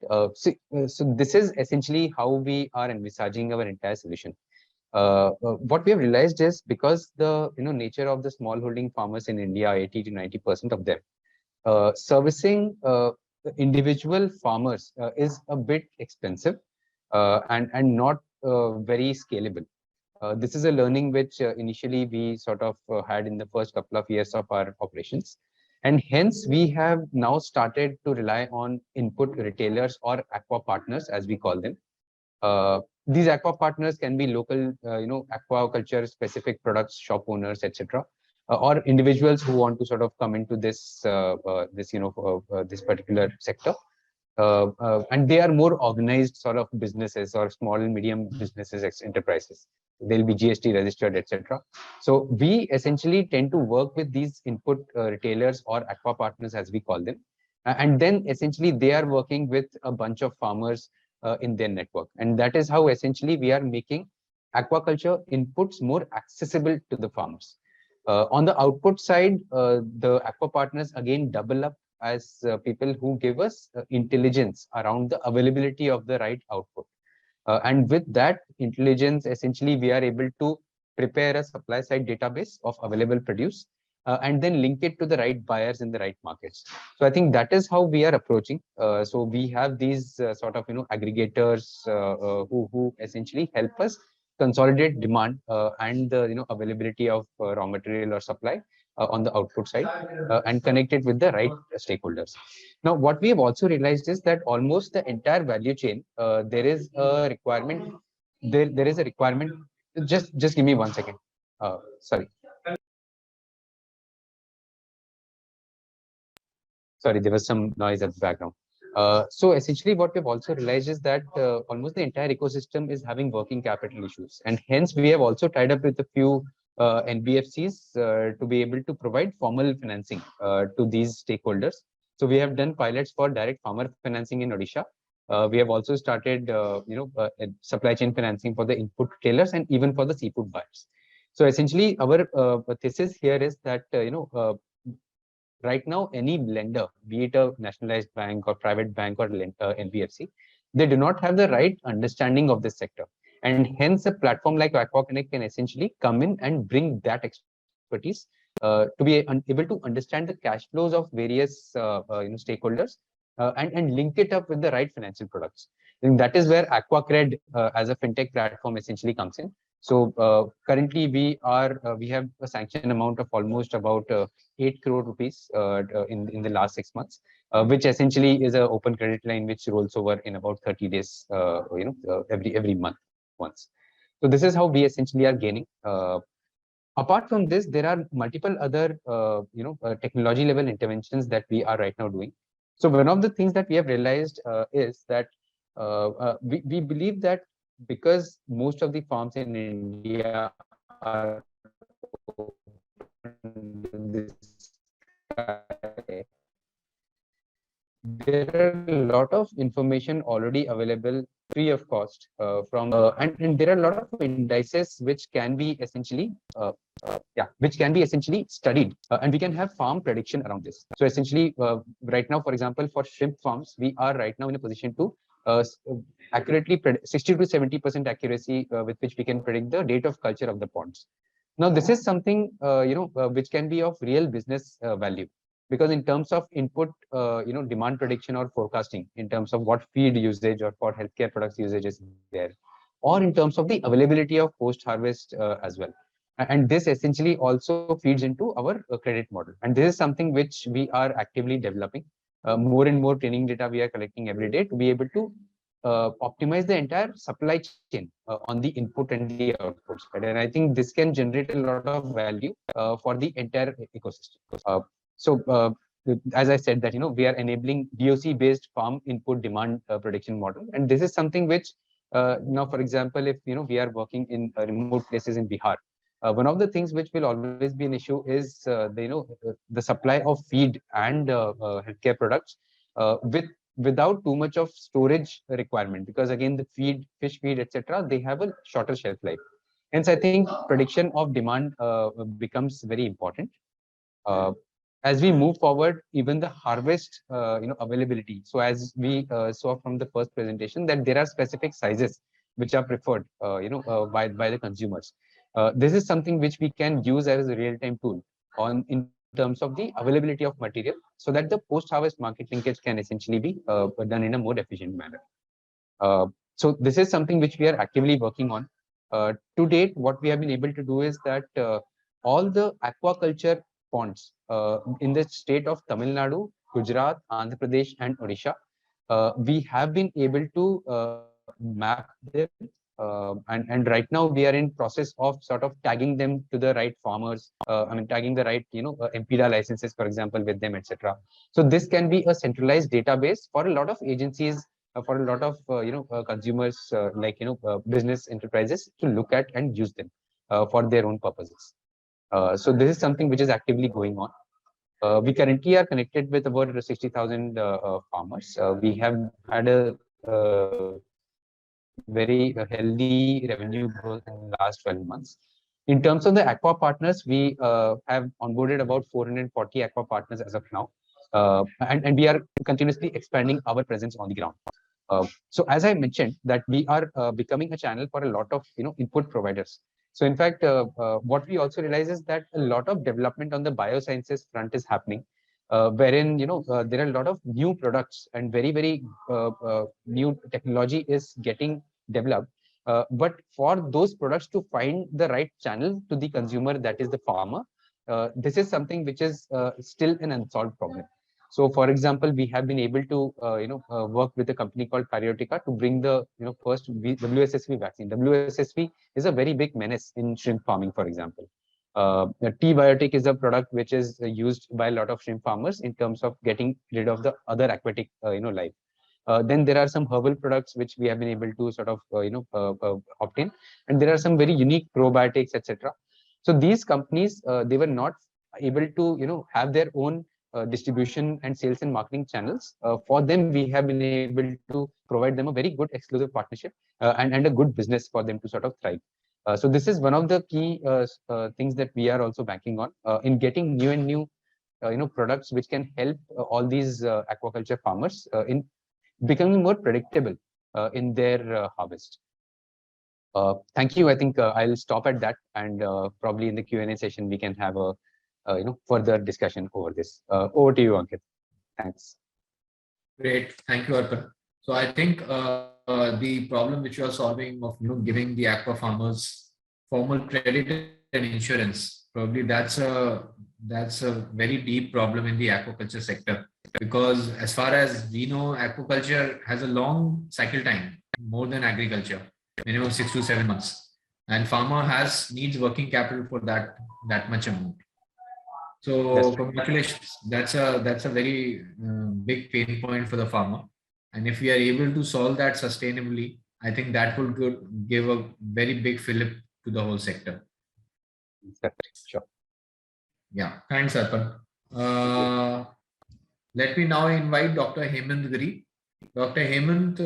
So this is essentially how we are envisaging our entire solution. What we have realized is, because the nature of the smallholding farmers in India, 80 to 90% of them, servicing individual farmers is a bit expensive and not very scalable. This is a learning which initially we sort of had in the first couple of years of our operations. And hence, we have now started to rely on input retailers or aqua partners, as we call them. These aqua partners can be local, aquaculture specific products, shop owners, etc., or individuals who want to sort of come into this this particular sector. And they are more organized sort of businesses or small and medium businesses, enterprises. They'll be GST registered, etc. So we essentially tend to work with these input retailers or aqua partners, as we call them. And then essentially they are working with a bunch of farmers in their network. And that is how essentially we are making aquaculture inputs more accessible to the farmers. On the output side, the aqua partners again double up as people who give us intelligence around the availability of the right output. And with that intelligence, essentially, we are able to prepare a supply side database of available produce and then link it to the right buyers in the right markets. So I think that is how we are approaching. So we have these sort of aggregators who essentially help us consolidate demand and the availability of raw material or supply on the output side and connect it with the right stakeholders. Now, what we have also realized is that almost the entire value chain, there is a requirement. There is a requirement. Just give me 1 second. Sorry. Sorry, there was some noise at the background. So essentially, what we've also realized is that almost the entire ecosystem is having working capital issues, and hence we have also tied up with a few NBFCs to be able to provide formal financing to these stakeholders. So we have done pilots for direct farmer financing in Odisha. We have also started, supply chain financing for the input retailers and even for the seafood buyers. So essentially, our thesis here is that right now, any lender, be it a nationalized bank or private bank or NBFC, they do not have the right understanding of this sector. And hence, a platform like AquaConnect can essentially come in and bring that expertise to be able to understand the cash flows of various stakeholders and link it up with the right financial products. And that is where AquaCred as a fintech platform essentially comes in. So currently we have a sanction amount of almost about 8 crore rupees in the last 6 months, which essentially is an open credit line which rolls over in about 30 days, every month once. So this is how we essentially are gaining. Apart from this, there are multiple other technology level interventions that we are right now doing. So one of the things that we have realized is that we believe that because most of the farms in India are there are a lot of information already available free of cost and there are a lot of indices which can be essentially studied and we can have farm prediction around this. So essentially right now, for example, for shrimp farms, we are right now in a position to accurately predict 60 to 70% accuracy with which we can predict the date of culture of the ponds. Now this is something which can be of real business value, because in terms of input demand prediction or forecasting in terms of what feed usage or for healthcare products usage is there, or in terms of the availability of post harvest as well. And this essentially also feeds into our credit model, and this is something which we are actively developing. More and more training data we are collecting every day to be able to optimize the entire supply chain on the input and the output side. And I think this can generate a lot of value for the entire ecosystem. So as I said that, we are enabling DOC based farm input demand prediction model. And this is something which Now, for example, if we are working in remote places in Bihar, one of the things which will always be an issue is the supply of feed and healthcare products without too much of storage requirement, because again the fish feed, etc., they have a shorter shelf life. Hence, I think prediction of demand becomes very important. As we move forward, even the harvest availability. So as we saw from the first presentation, that there are specific sizes which are preferred by the consumers. This is something which we can use as a real-time tool in terms of the availability of material, so that the post-harvest market linkage can essentially be done in a more efficient manner. So this is something which we are actively working on. To date, what we have been able to do is that all the aquaculture ponds in the state of Tamil Nadu, Gujarat, Andhra Pradesh, and Odisha, we have been able to map them, and right now we are in process of sort of tagging them to the right farmers. Tagging the right MPDA licenses, for example, with them, etc. So this can be a centralized database for a lot of agencies, for a lot of consumers, business enterprises, to look at and use them for their own purposes. So this is something which is actively going on. We currently are connected with about 60,000 farmers. We have had a very healthy revenue growth in the last 12 months. In terms of the aqua partners, we have onboarded about 440 aqua partners as of now. And we are continuously expanding our presence on the ground. So as I mentioned, that we are becoming a channel for a lot of input providers. So in fact, what we also realize is that a lot of development on the biosciences front is happening, wherein there are a lot of new products and very new technology is getting developed. But for those products to find the right channel to the consumer, that is the farmer, this is something which is still an unsolved problem. So, for example, we have been able to work with a company called Karyotica to bring the first WSSV vaccine. WSSV is a very big menace in shrimp farming, for example. T-biotic is a product which is used by a lot of shrimp farmers in terms of getting rid of the other aquatic life. Then there are some herbal products which we have been able to sort of obtain, and there are some very unique probiotics, etc. So these companies they were not able to have their own distribution and sales and marketing channels. For them, we have been able to provide them a very good exclusive partnership and a good business for them to sort of thrive. So this is one of the key things that we are also banking on in getting new and new products which can help all these aquaculture farmers in becoming more predictable in their harvest. Thank you. I think I'll stop at that, and probably in the Q&A session we can have a further discussion over this. Over to you, Ankit. Thanks. Great, thank you, Arpan. So I think the problem which you are solving of giving the aqua farmers formal credit and insurance, probably that's a very deep problem in the aquaculture sector, because as far as we know, aquaculture has a long cycle time, more than agriculture, minimum 6 to 7 months, and farmer needs working capital for that much amount. So congratulations, that's a very big pain point for the farmer, and if we are able to solve that sustainably, I think that will give a very big fillip to the whole sector. Sure. Yeah, thanks, Arpan. Let me now invite Dr. Hemant Giri. Dr. Hemant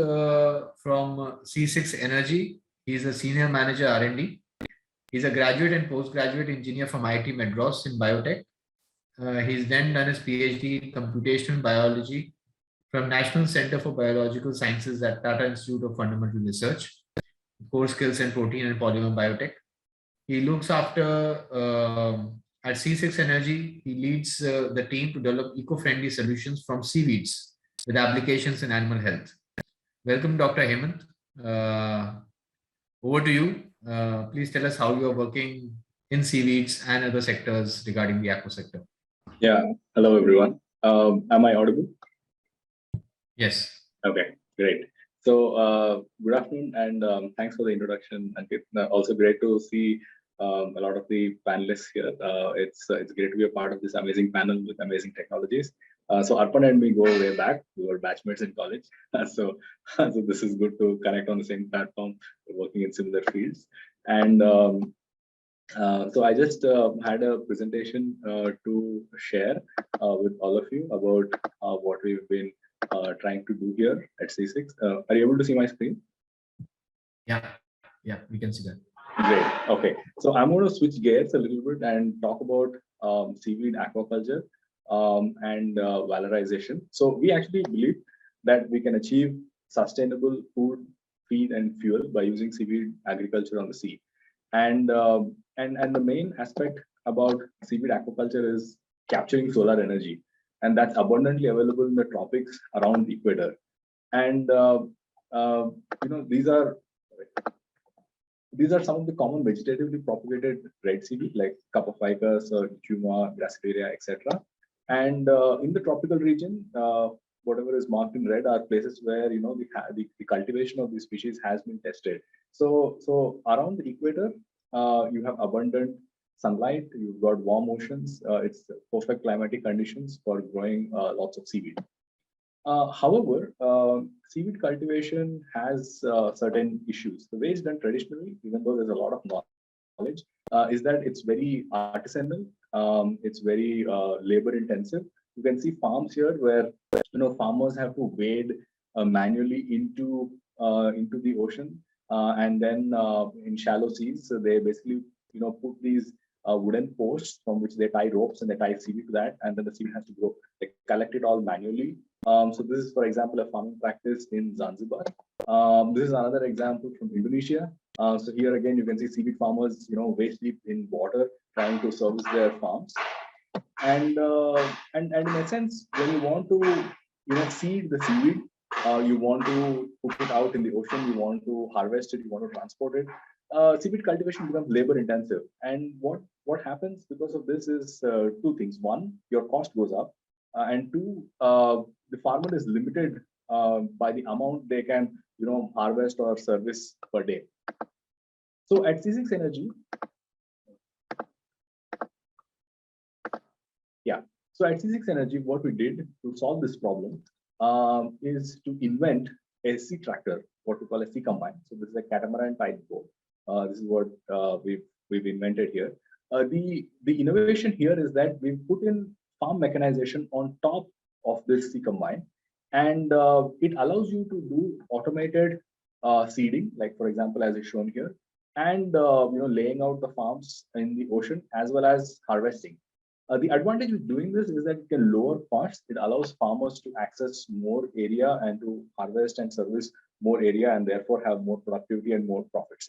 from C6 Energy. He's a senior manager R&D. He's a graduate and postgraduate engineer from IIT Madras in biotech. He's then done his PhD in computational biology from National Center for Biological Sciences at Tata Institute of Fundamental Research, core skills in protein and polymer biotech. He looks after, at C6 Energy, he leads the team to develop eco-friendly solutions from seaweeds with applications in animal health. Welcome, Dr. Hemant. Over to you. Please tell us how you are working in seaweeds and other sectors regarding the aqua sector. Yeah, hello everyone. Am I audible? Yes. Okay, great. So good afternoon, and thanks for the introduction. And it's also great to see a lot of the panelists here. It's great to be a part of this amazing panel with amazing technologies. So Arpan and me go way back. We were batchmates in college. So this is good to connect on the same platform, working in similar fields. And so I just had a presentation to share with all of you about what we've been trying to do here at C6. Are you able to see my screen? Yeah, we can see that. Great. Okay. So I'm going to switch gears a little bit and talk about seaweed aquaculture and valorization. So we actually believe that we can achieve sustainable food, feed, and fuel by using seaweed agriculture on the sea. And the main aspect about seaweed aquaculture is capturing solar energy, and that's abundantly available in the tropics around the equator. And these are some of the common vegetatively propagated red seaweed like Kappa ficus or Cuma, Gracilaria, etc. And in the tropical region, whatever is marked in red are places where the cultivation of these species has been tested. So around the equator, you have abundant sunlight. You've got warm oceans. It's perfect climatic conditions for growing lots of seaweed. However, seaweed cultivation has certain issues. The way it's done traditionally, even though there's a lot of knowledge, is that it's very artisanal. It's very labor intensive. You can see farms here where farmers have to wade manually into the ocean, and then in shallow seas, so they basically put these wooden posts from which they tie ropes and they tie seaweed to that, and then the seaweed has to grow. They collect it all manually. So this is, for example, a farming practice in Zanzibar. This is another example from Indonesia. So here again, you can see seaweed farmers, waist deep in water, trying to service their farms. And in a sense, when you want to, seed the seaweed, you want to put it out in the ocean, you want to harvest it, you want to transport it. Seaweed cultivation becomes labor intensive, and what happens because of this is two things. One, your cost goes up, and two, the farmer is limited by the amount they can harvest or service per day. So at C6 Energy, so at C6 Energy, what we did to solve this problem is to invent a sea tractor, what we call a sea combine. So this is a catamaran type boat. This is what we've invented here. The innovation here is that we've put in farm mechanization on top of this sea combine, and it allows you to do automated seeding, like for example, as is shown here, and laying out the farms in the ocean as well as harvesting. The advantage with doing this is that it can lower costs. It allows farmers to access more area and to harvest and service more area, and therefore have more productivity and more profits.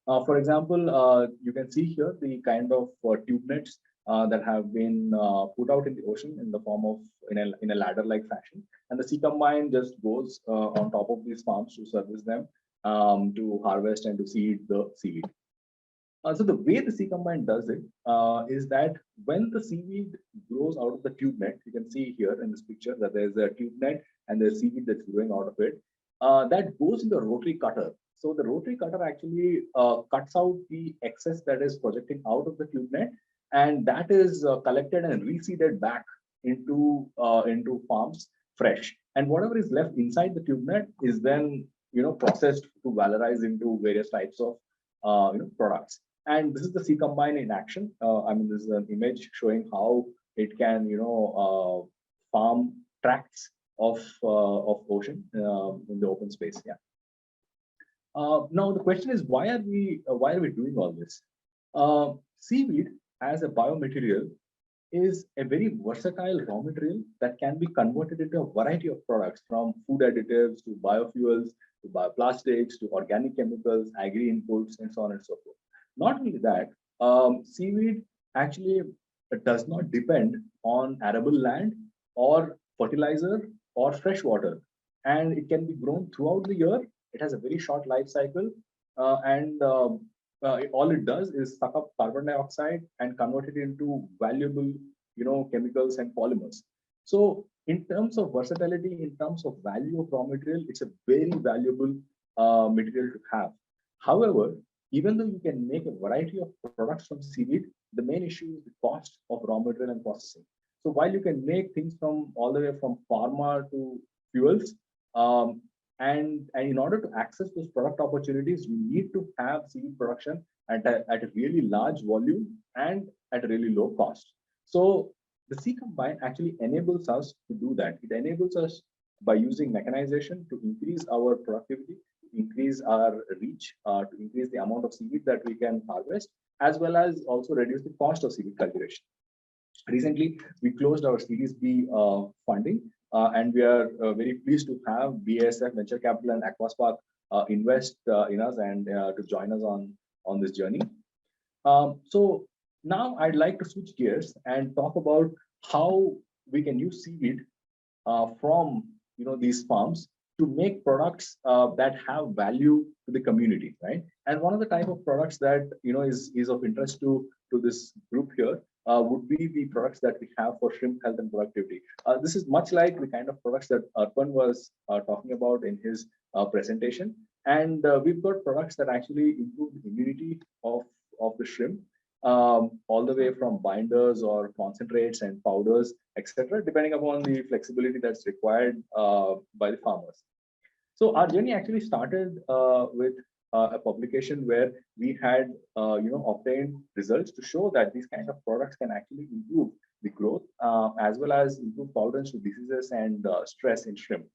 For example, you can see here the kind of tube nets that have been put out in the ocean in the form of in a ladder-like fashion, and the sea combine just goes on top of these farms to service them, to harvest and to seed the seaweed. So the way the sea combine does it is that when the seaweed grows out of the tube net, you can see here in this picture that there's a tube net and there's seaweed that's growing out of it. That goes in the rotary cutter. So the rotary cutter actually cuts out the excess that is projecting out of the tube net, and that is collected and reseeded back into farms fresh. And whatever is left inside the tube net is then processed to valorize into various types of products. And this is the sea combine in action. I mean, this is an image showing how it can farm tracts of ocean in the open space. Yeah. Now the question is, why are we doing all this? Seaweed as a biomaterial is a very versatile raw material that can be converted into a variety of products, from food additives to biofuels to bioplastics to organic chemicals, agri inputs, and so on and so forth. Not only that, seaweed actually does not depend on arable land or fertilizer or fresh water, and it can be grown throughout the year. It has a very short life cycle, and all it does is suck up carbon dioxide and convert it into valuable, chemicals and polymers. So in terms of versatility, in terms of value of raw material, it's a very valuable material to have. However, even though you can make a variety of products from seaweed, the main issue is the cost of raw material and processing. So while you can make things from all the way from pharma to fuels, and in order to access those product opportunities, you need to have seaweed production at a really large volume and at a really low cost. So the C Combine actually enables us to do that. It enables us by using mechanization to increase our productivity, increase our reach, to increase the amount of seaweed that we can harvest, as well as also reduce the cost of seaweed cultivation. Recently, we closed our Series B funding, and we are very pleased to have BASF Venture Capital and Aquaspark invest in us and to join us on this journey. So now I'd like to switch gears and talk about how we can use seaweed from these farms to make products that have value to the community, right? And one of the type of products that is of interest to this group here would be the products that we have for shrimp health and productivity. This is much like the kind of products that Arpan was talking about in his presentation. And we've got products that actually improve the immunity of the shrimp, all the way from binders or concentrates and powders, etc., depending upon the flexibility that's required by the farmers. So our journey actually started with a publication where we had obtained results to show that these kind of products can actually improve the growth as well as improve tolerance to diseases and stress in shrimp.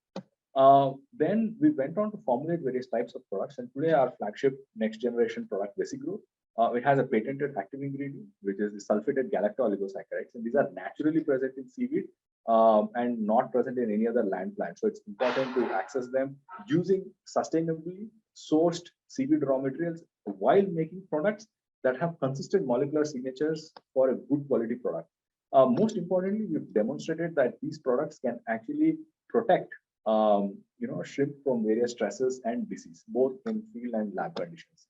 Then we went on to formulate various types of products, and today our flagship next generation product, Vesigrow, it has a patented active ingredient, which is the sulfated galacto-oligosaccharides, and these are naturally present in seaweed and not present in any other land plant. So it's important to access them using sustainably sourced seaweed raw materials while making products that have consistent molecular signatures for a good quality product. Most importantly, we've demonstrated that these products can actually protect shrimp from various stresses and disease, both in field and lab conditions.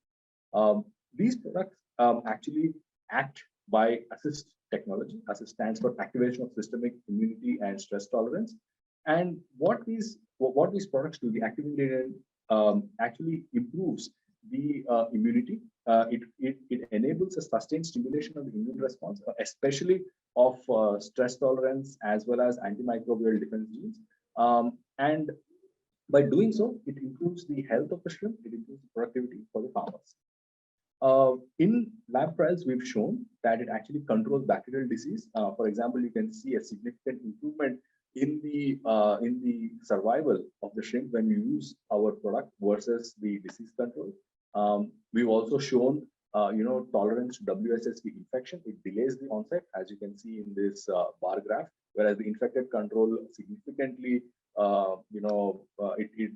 These products actually act by assist technology. Assist stands for activation of systemic immunity and stress tolerance. And what these products do, the active ingredient actually improves the immunity. It enables a sustained stimulation of the immune response, especially of stress tolerance as well as antimicrobial defense genes. And by doing so, it improves the health of the shrimp. It improves the productivity for the farmers. In lab trials, we've shown that it actually controls bacterial disease. For example, you can see a significant improvement in the survival of the shrimp when you use our product versus the disease control. We've also shown tolerance to WSSV infection. It delays the onset, as you can see in this bar graph, whereas the infected control significantly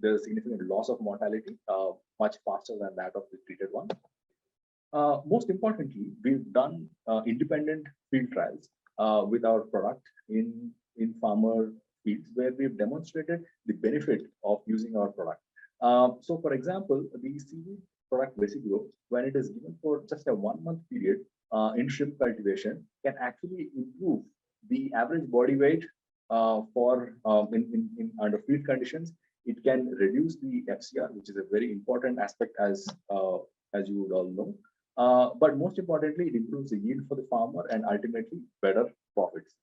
there's a significant loss of mortality much faster than that of the treated one. Most importantly, we've done independent field trials with our product in farmer fields where we've demonstrated the benefit of using our product. So, for example, the seaweed product Vesigrow, when it is given for just a 1 month period in shrimp cultivation, can actually improve the average body weight for in under field conditions. It can reduce the FCR, which is a very important aspect as you would all know. But most importantly, it improves the yield for the farmer and ultimately better profits.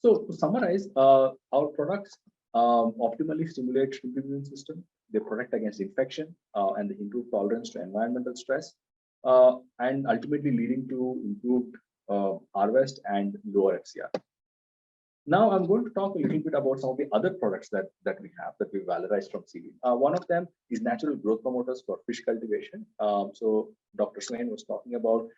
So to summarize, our products optimally stimulate shrimp immune system. They protect against infection and they improve tolerance to environmental stress, and ultimately leading to improved harvest and lower FCR. Now I'm going to talk a little bit about some of the other products that we have that we valorized from seaweed. One of them is natural growth promoters for fish cultivation. So Dr. Swain was talking about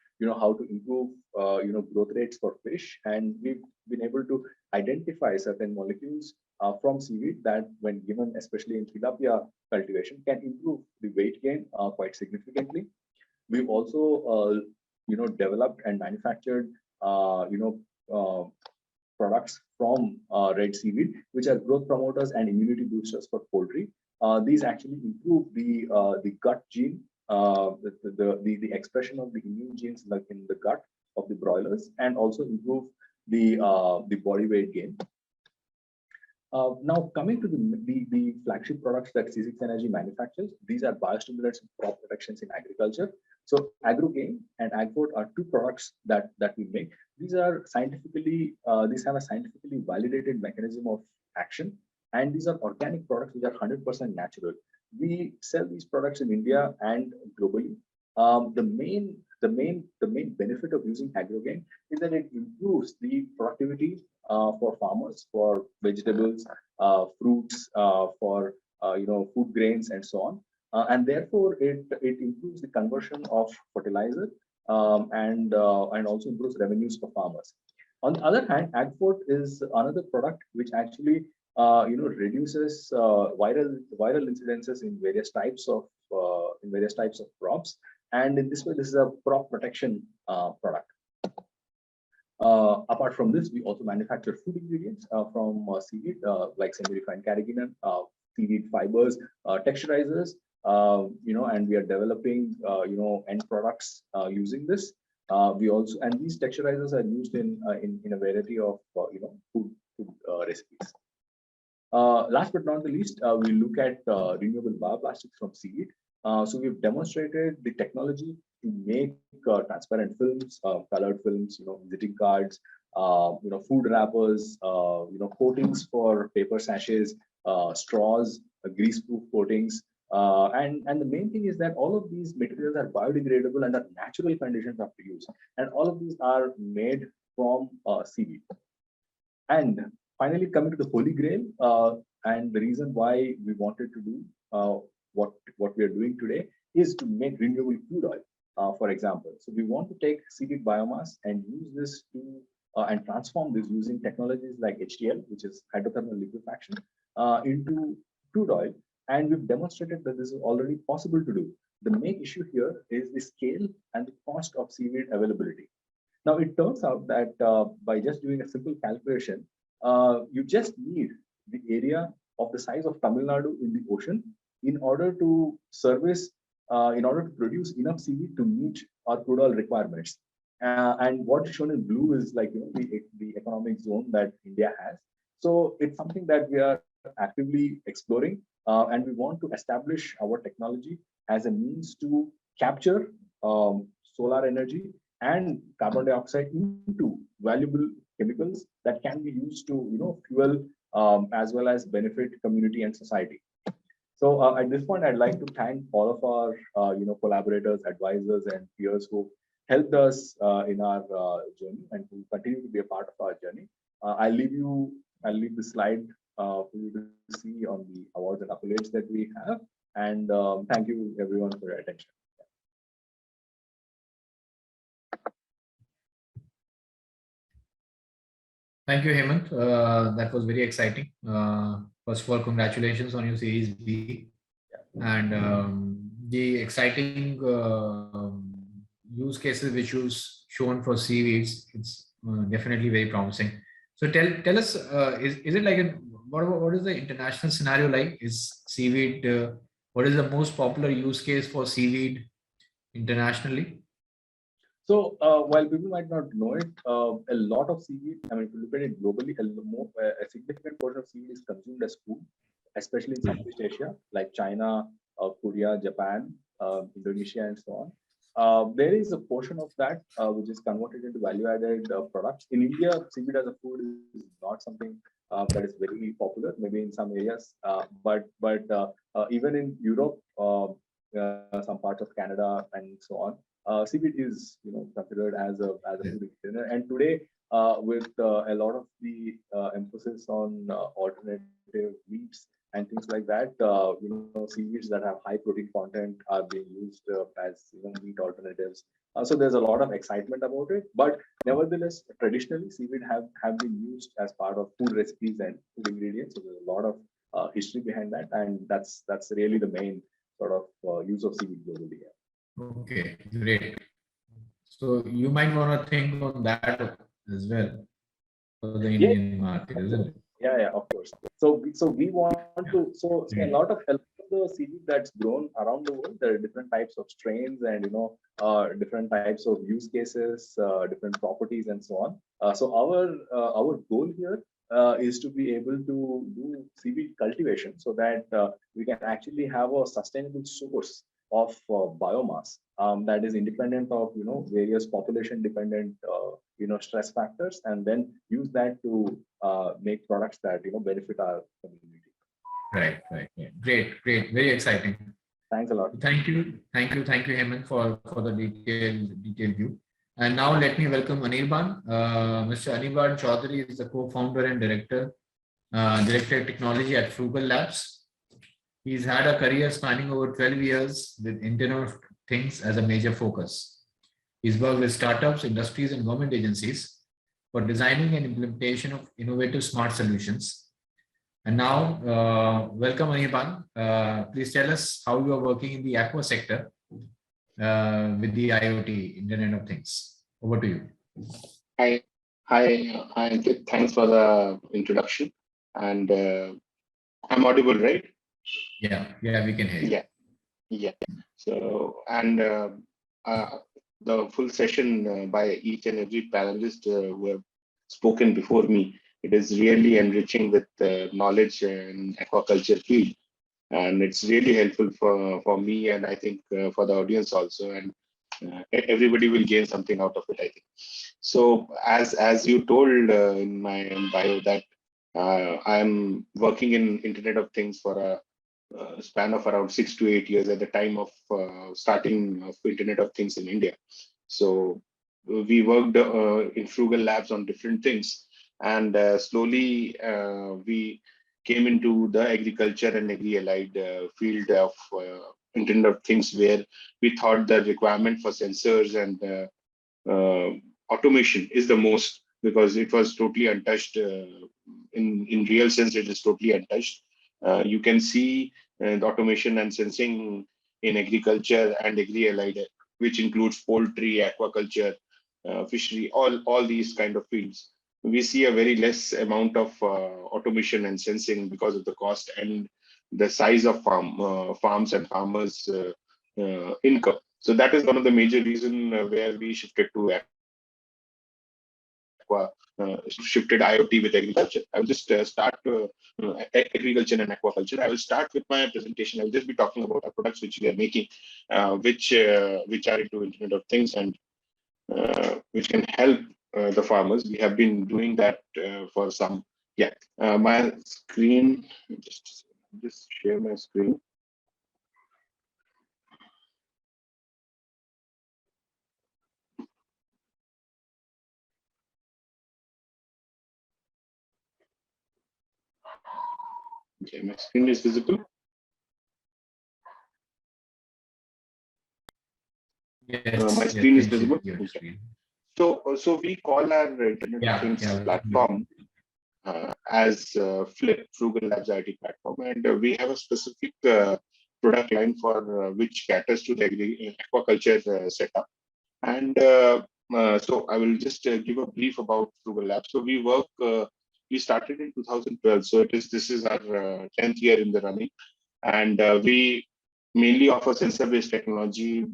how to improve growth rates for fish, and we've been able to identify certain molecules from seaweed that, when given especially in tilapia cultivation, can improve the weight gain quite significantly. We've also developed and manufactured products from red seaweed, which are growth promoters and immunity boosters for poultry. These actually improve the gut gene, the expression of the immune genes like in the gut of the broilers, and also improve the body weight gain. Now coming to the flagship products that C6 Energy manufactures, these are biostimulants and crop protections in agriculture. So AgroGain and AgVote are two products that we make. These are scientifically, these have a scientifically validated mechanism of action, and these are organic products which are 100% natural. We sell these products in India and globally. The main benefit of using AgroGain is that it improves the productivity for farmers, for vegetables, fruits, for food grains, and so on. And therefore, it improves the conversion of fertilizer and also improves revenues for farmers. On the other hand, AgFort is another product which actually reduces viral incidences in various types of crops, and in this way, this is a crop protection product. Apart from this, we also manufacture food ingredients from seaweed, like semi-refined carrageenan, seaweed fibers, texturizers, and we are developing, end products using this. We also, and these texturizers are used in a variety of, food recipes. Last but not the least, we look at renewable bioplastics from seaweed. So we've demonstrated the technology to make transparent films, colored films, visiting cards, food wrappers, coatings for paper sachets, straws, grease-proof coatings. And the main thing is that all of these materials are biodegradable and are natural conditions of use. And all of these are made from seaweed. And finally, coming to the holy grail, and the reason why we wanted to do what we are doing today is to make renewable crude oil, for example. So we want to take seaweed biomass and use this to and transform this using technologies like HTL, which is hydrothermal liquefaction, into crude oil. And we've demonstrated that this is already possible to do. The main issue here is the scale and the cost of seaweed availability. Now, it turns out that by just doing a simple calculation, you just need the area of the size of Tamil Nadu in the ocean in order to produce enough seaweed to meet our crude oil requirements. And what is shown in blue is like the economic zone that India has. So it's something that we are actively exploring, and we want to establish our technology as a means to capture solar energy and carbon dioxide into valuable chemicals that can be used to fuel as well as benefit community and society. So at this point, I'd like to thank all of our collaborators, advisors, and peers who helped us in our journey and who continue to be a part of our journey. I'll leave the slide for you to see on the awards and accolades that we have. And thank you everyone for your attention. Thank you, Hemant. That was very exciting. First of all, congratulations on your Series B and the exciting use cases which you shown for seaweeds. It's definitely very promising. So tell us, is it like what is the international scenario like? Is seaweed what is the most popular use case for seaweed internationally? So while people might not know it, a lot of seaweed, I mean, if you look at it globally, a significant portion of seaweed is consumed as food, especially in Southeast Asia, like China, Korea, Japan, Indonesia, and so on. There is a portion of that which is converted into value-added products. In India, seaweed as a food is not something that is very popular, maybe in some areas, but even in Europe, some parts of Canada, and so on. Seaweed is considered as a food dinner, and today with a lot of the emphasis on alternative meats and things like that, seaweeds that have high protein content are being used as meat alternatives. So there's a lot of excitement about it, but nevertheless, traditionally seaweed have been used as part of food recipes and food ingredients. So there's a lot of history behind that, and that's really the main sort of use of seaweed globally. Okay, great. So you might want to think on that as well for the Indian market, isn't it? Yeah, of course. So we want to. So a lot of the seaweed that's grown around the world, there are different types of strains and different types of use cases, different properties, and so on. So our goal here is to be able to do seaweed cultivation so that we can actually have a sustainable source of biomass that is independent of various population dependent stress factors, and then use that to make products that benefit our community. Right, right, right. Great, great, very exciting. Thanks a lot. Thank you, Hemant, for the detailed view. And now let me welcome Anirban. Mr. Anirban Chaudhary is the co-founder and director of technology at Frugal Labs. He's had a career spanning over 12 years with Internet of Things as a major focus. He's worked with startups, industries, and government agencies for designing and implementation of innovative smart solutions. And now, welcome Anirban. Please tell us how you are working in the aqua sector with the IoT, Internet of Things. Over to you. Hi, thanks for the introduction. And I'm audible, right? Yeah, we can hear you. Yeah. So, and the full session by each and every panelist who have spoken before me, it is really enriching with knowledge in aquaculture field. And it's really helpful for me, and I think for the audience also, and everybody will gain something out of it, I think. So as you told in my bio that I'm working in Internet of Things for a span of around 6 to 8 years at the time of starting of Internet of Things in India. So we worked in Frugal Labs on different things, and slowly we came into the agriculture and agri-allied field of Internet of Things, where we thought the requirement for sensors and automation is the most, because it was totally untouched. In real sense, it is totally untouched. You can see the automation and sensing in agriculture and agri-allied, which includes poultry, aquaculture, fishery, all these kind of fields. We see a very less amount of automation and sensing because of the cost and the size of farms and farmers' income. So that is one of the major reasons where we shifted to shifted IoT with agriculture. I will just start agriculture and aquaculture. I will start with my presentation. I will just be talking about our products which we are making, which are into Internet of Things and which can help the farmers. We have been doing that for some. My screen. Just share my screen. Okay, my screen is visible. Yes, my screen is yes, visible. Screen. So we call our Internet of Things platform as Flip, Frugal Labs IT platform, and we have a specific product line for which caters to the aquaculture setup. And so I will just give a brief about Frugal Labs. So we started in 2012. So this is our 10th year in the running, and we mainly offer sensor-based technology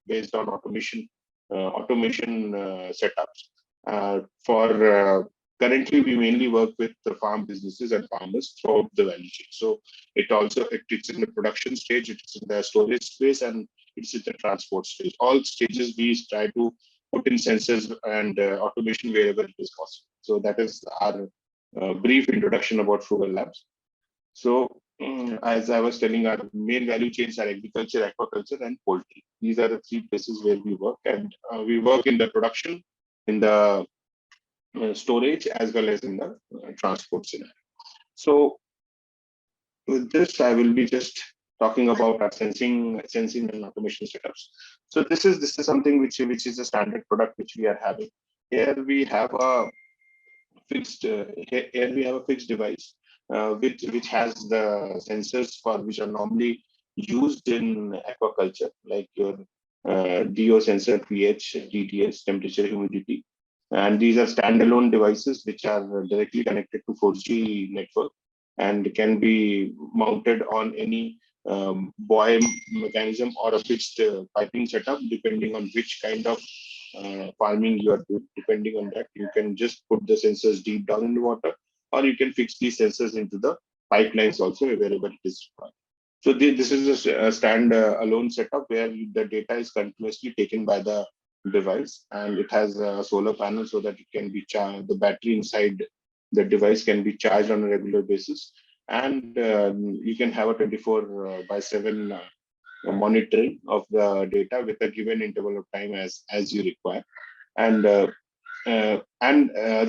based on automation setups. Currently, we mainly work with the farm businesses and farmers throughout the value chain. So it's in the production stage, it's in the storage space, and it's in the transport stage. All stages we try to put in sensors and automation wherever it is possible. So that is our brief introduction about Frugal Labs. So as I was telling, our main value chains are agriculture, aquaculture, and poultry. These are the three places where we work, and we work in the production, in the storage, as well as in the transport scenario. So with this, I will be just talking about our sensing and automation setups. So this is something which is a standard product which we are having. Here we have a fixed device which has the sensors for which are normally used in aquaculture, like your DO sensor, pH, TDS, temperature, humidity. And these are standalone devices which are directly connected to 4G network and can be mounted on any buoy mechanism or a fixed piping setup, depending on which kind of farming you are doing. Depending on that, you can just put the sensors deep down in the water, or you can fix these sensors into the pipelines also wherever it is required. So this is a stand-alone setup where the data is continuously taken by the device, and it has a solar panel so that it can be charged. The battery inside the device can be charged on a regular basis, and you can have a 24/7 monitoring of the data with a given interval of time as you require. And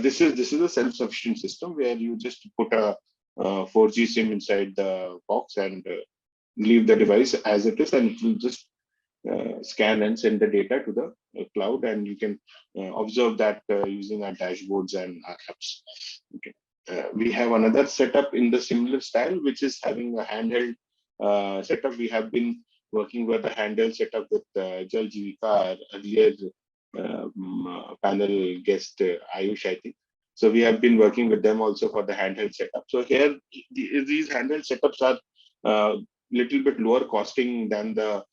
this is a self-sufficient system where you just put a 4G SIM inside the box and leave the device as it is, and it will just scan and send the data to the cloud, and you can observe that using our dashboards and our apps. Okay. We have another setup in the similar style, which is having a handheld setup. We have been working with the handheld setup with Jal Jeevika, earlier panel guest Ayush, I think. So we have been working with them also for the handheld setup. So here, these handheld setups are little bit lower costing than the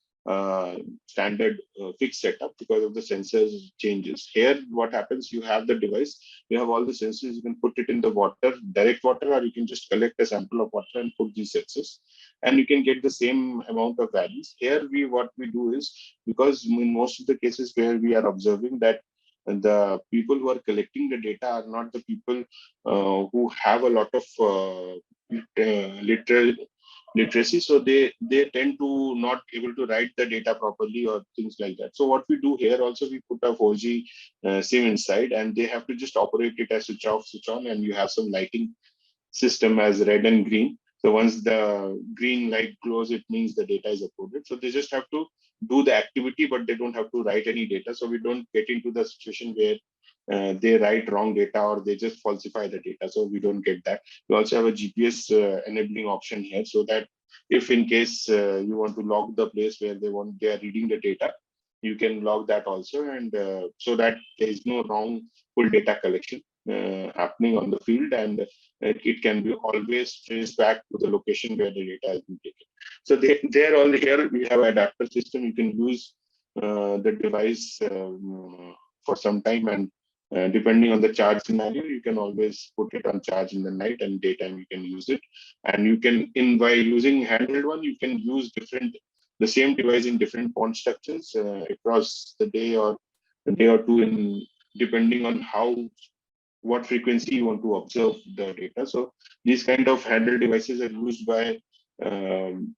standard fixed setup because of the sensors changes. Here, what happens, you have the device, you have all the sensors, you can put it in the water, direct water, or you can just collect a sample of water and put these sensors, and you can get the same amount of values. Here, what we do is, because in most of the cases where we are observing that the people who are collecting the data are not the people who have a lot of literacy, so they tend to not able to write the data properly or things like that. So what we do here also, we put a 4G SIM inside, and they have to just operate it as switch off, switch on, and you have some lighting system as red and green. So once the green light glows, it means the data is uploaded. So they just have to do the activity, but they don't have to write any data. So we don't get into the situation where they write wrong data or they just falsify the data. So we don't get that. We also have a GPS enabling option here, so that if in case you want to log the place where they are reading the data, you can log that also, and so that there is no wrong full data collection happening on the field, and it can be always traced back to the location where the data has been taken. So they're all here. We have adapter system. You can use the device for some time, and depending on the charge scenario, you can always put it on charge in the night, and daytime you can use it. And you can, by using handheld one, you can use the same device in different pond structures across the day or a day or two, in depending on what frequency you want to observe the data. So these kind of handheld devices are used by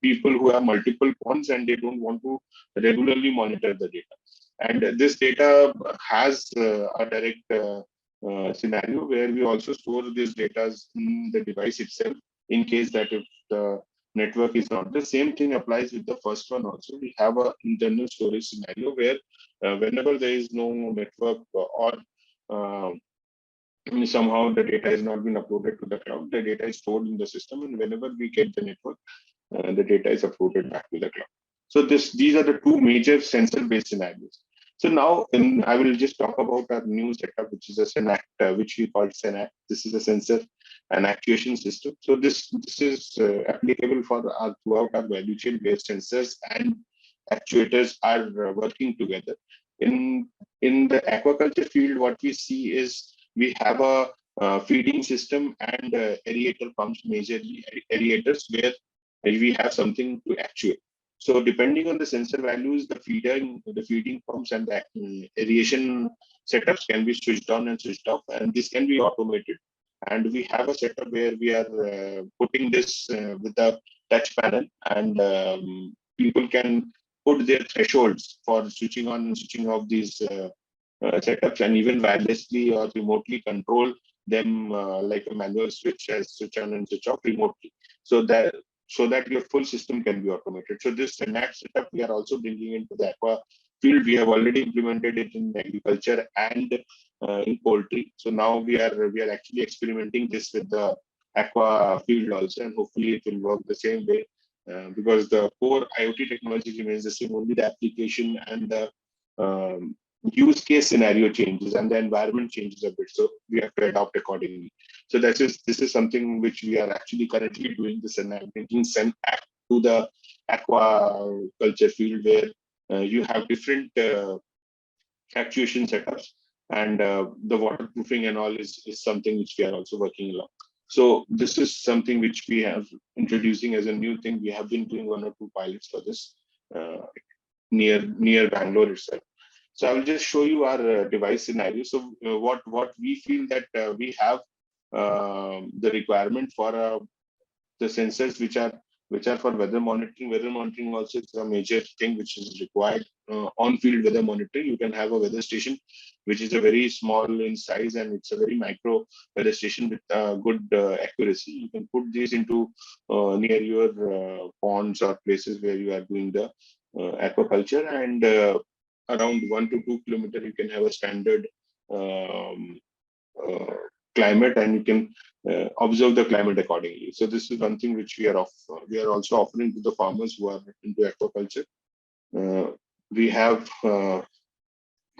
people who have multiple ponds and they don't want to regularly monitor the data. And this data has a direct scenario where we also store these data in the device itself, in case that if the network is not. The same thing applies with the first one also. We have an internal storage scenario where whenever there is no network or somehow the data has not been uploaded to the cloud, the data is stored in the system, and whenever we get the network, the data is uploaded back to the cloud. So these are the two major sensor-based scenarios. So now I will just talk about our new setup, which is a SENACT, which we call SENACT. This is a sensor and actuation system. So this is applicable for throughout our value chain, where sensors and actuators are working together. In the aquaculture field, what we see is we have a feeding system and aerator pumps, majorly aerators, where we have something to actuate. So depending on the sensor values, the feeding pumps and the aeration setups can be switched on and switched off, and this can be automated. And we have a setup where we are putting this with a touch panel, and people can put their thresholds for switching on and switching off these setups, and even wirelessly or remotely control them like a manual switch, as switch on and switch off remotely, so that your full system can be automated. So this SENACT setup we are also bringing into the aqua field. We have already implemented it in agriculture and in poultry. So now we are actually experimenting this with the aqua field also, and hopefully it will work the same way. Because the core IoT technology remains the same, only the application and the use case scenario changes and the environment changes a bit. So we have to adopt accordingly. So this is something which we are actually currently doing, this and bringing SENACT to the aquaculture field, where you have different actuation setups, and the waterproofing and all is something which we are also working along. So this is something which we have introducing as a new thing. We have been doing 1 or 2 pilots for this near Bangalore itself. So I will just show you our device scenario. So what we feel that we have the requirement for the sensors which are for weather monitoring. Weather monitoring also is a major thing which is required. On-field weather monitoring, you can have a weather station which is a very small in size, and it's a very micro weather station with good accuracy. You can put these into near your ponds or places where you are doing the aquaculture, and around 1 to 2 kilometers you can have a standard uh, climate, and you can observe the climate accordingly. So this is one thing which we are also offering to the farmers who are into aquaculture. We have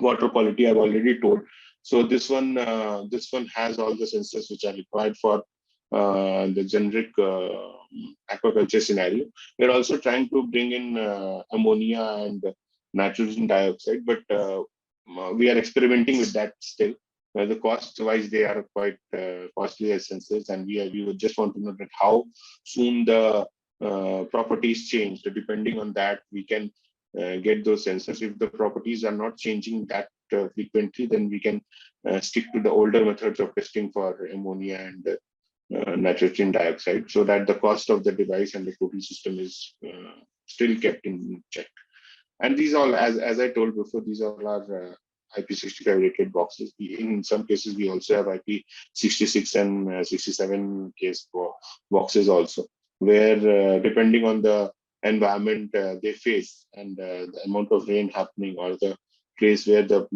water quality, I've already told. So this one has all the sensors which are required for the generic aquaculture scenario. We're also trying to bring in ammonia and nitrogen dioxide, but we are experimenting with that still. The cost-wise, they are quite costly as sensors, and we would just want to know that how soon the properties change. So depending on that, we can get those sensors. If the properties are not changing that frequently, then we can stick to the older methods of testing for ammonia and nitrogen dioxide, so that the cost of the device and the total system is still kept in check. And these all, as I told before, these all are IP65 rated boxes. In some cases, we also have IP66 and 67 case boxes also, where depending on the environment they face and the amount of rain happening or the place where the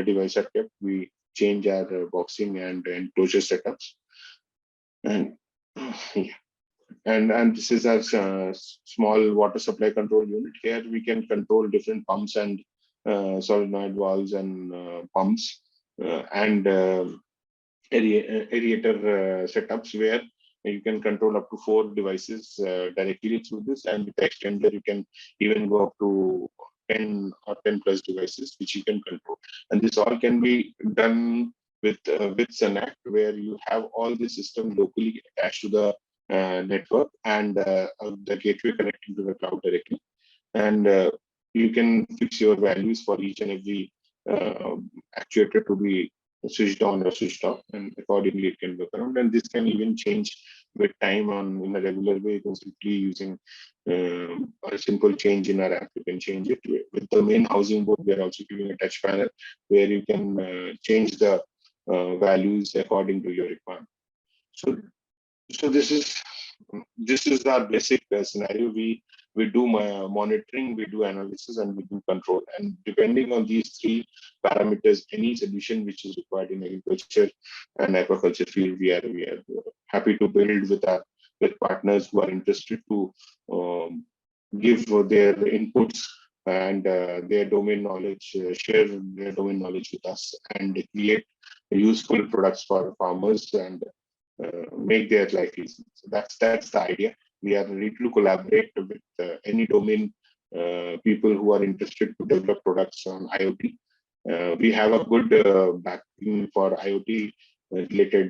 device are kept, we change our boxing and enclosure setups. And yeah. And this is our small water supply control unit. Here we can control different pumps and solenoid valves and pumps and aerator setups, where you can control up to 4 devices directly through this, and with the extender you can even go up to 10 or 10 plus devices which you can control. And this all can be done with Synact, where you have all the system locally attached to the network, and the gateway connecting to the cloud directly. And you can fix your values for each and every actuator to be switched on or switched off, and accordingly it can work around. And this can even change with time in a regular way. You can simply using a simple change in our app, you can change it. With the main housing board, we are also giving a touch panel where you can change the values according to your requirement. So this is our basic scenario. We do monitoring, we do analysis, and we do control. And depending on these 3 parameters, any solution which is required in agriculture and aquaculture field, we are happy to build with partners who are interested to give their inputs and their domain knowledge, share their domain knowledge with us, and create useful products for farmers and make their life easy. So that's the idea. We are ready to collaborate with any domain people who are interested to develop products on IoT. We have a good backing for IoT related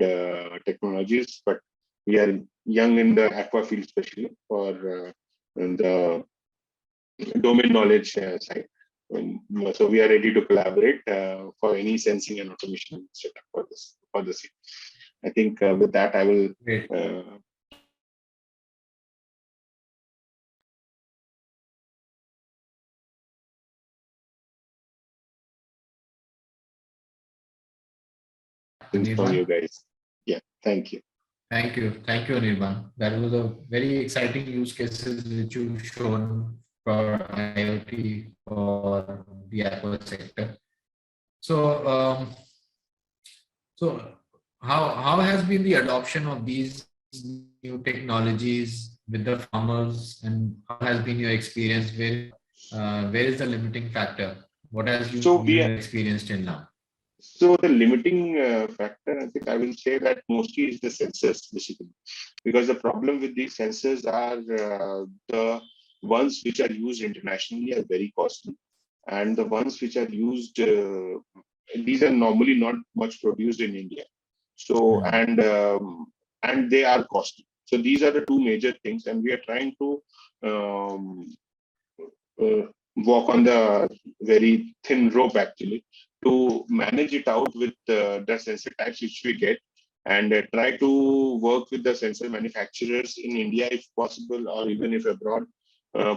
technologies, but we are young in the aqua field, especially for the domain knowledge side. So we are ready to collaborate for any sensing and automation setup for this. I think with that, I will. Great. From you guys. Yeah, thank you. Thank you, Anirban. That was a very exciting use cases which you've shown for IoT for the aqua sector. So, so how has been the adoption of these new technologies with the farmers, and how has been your experience? Where is the limiting factor? What has you experienced till now? So the limiting factor, I think I will say that mostly is the sensors, basically, because the problem with these sensors are the ones which are used internationally are very costly, and the ones which are used, these are normally not much produced in India. So, and and they are costly. So these are the two major things, and we are trying to walk on the very thin rope actually to manage it out with the sensor types which we get, and try to work with the sensor manufacturers in India if possible, or even if abroad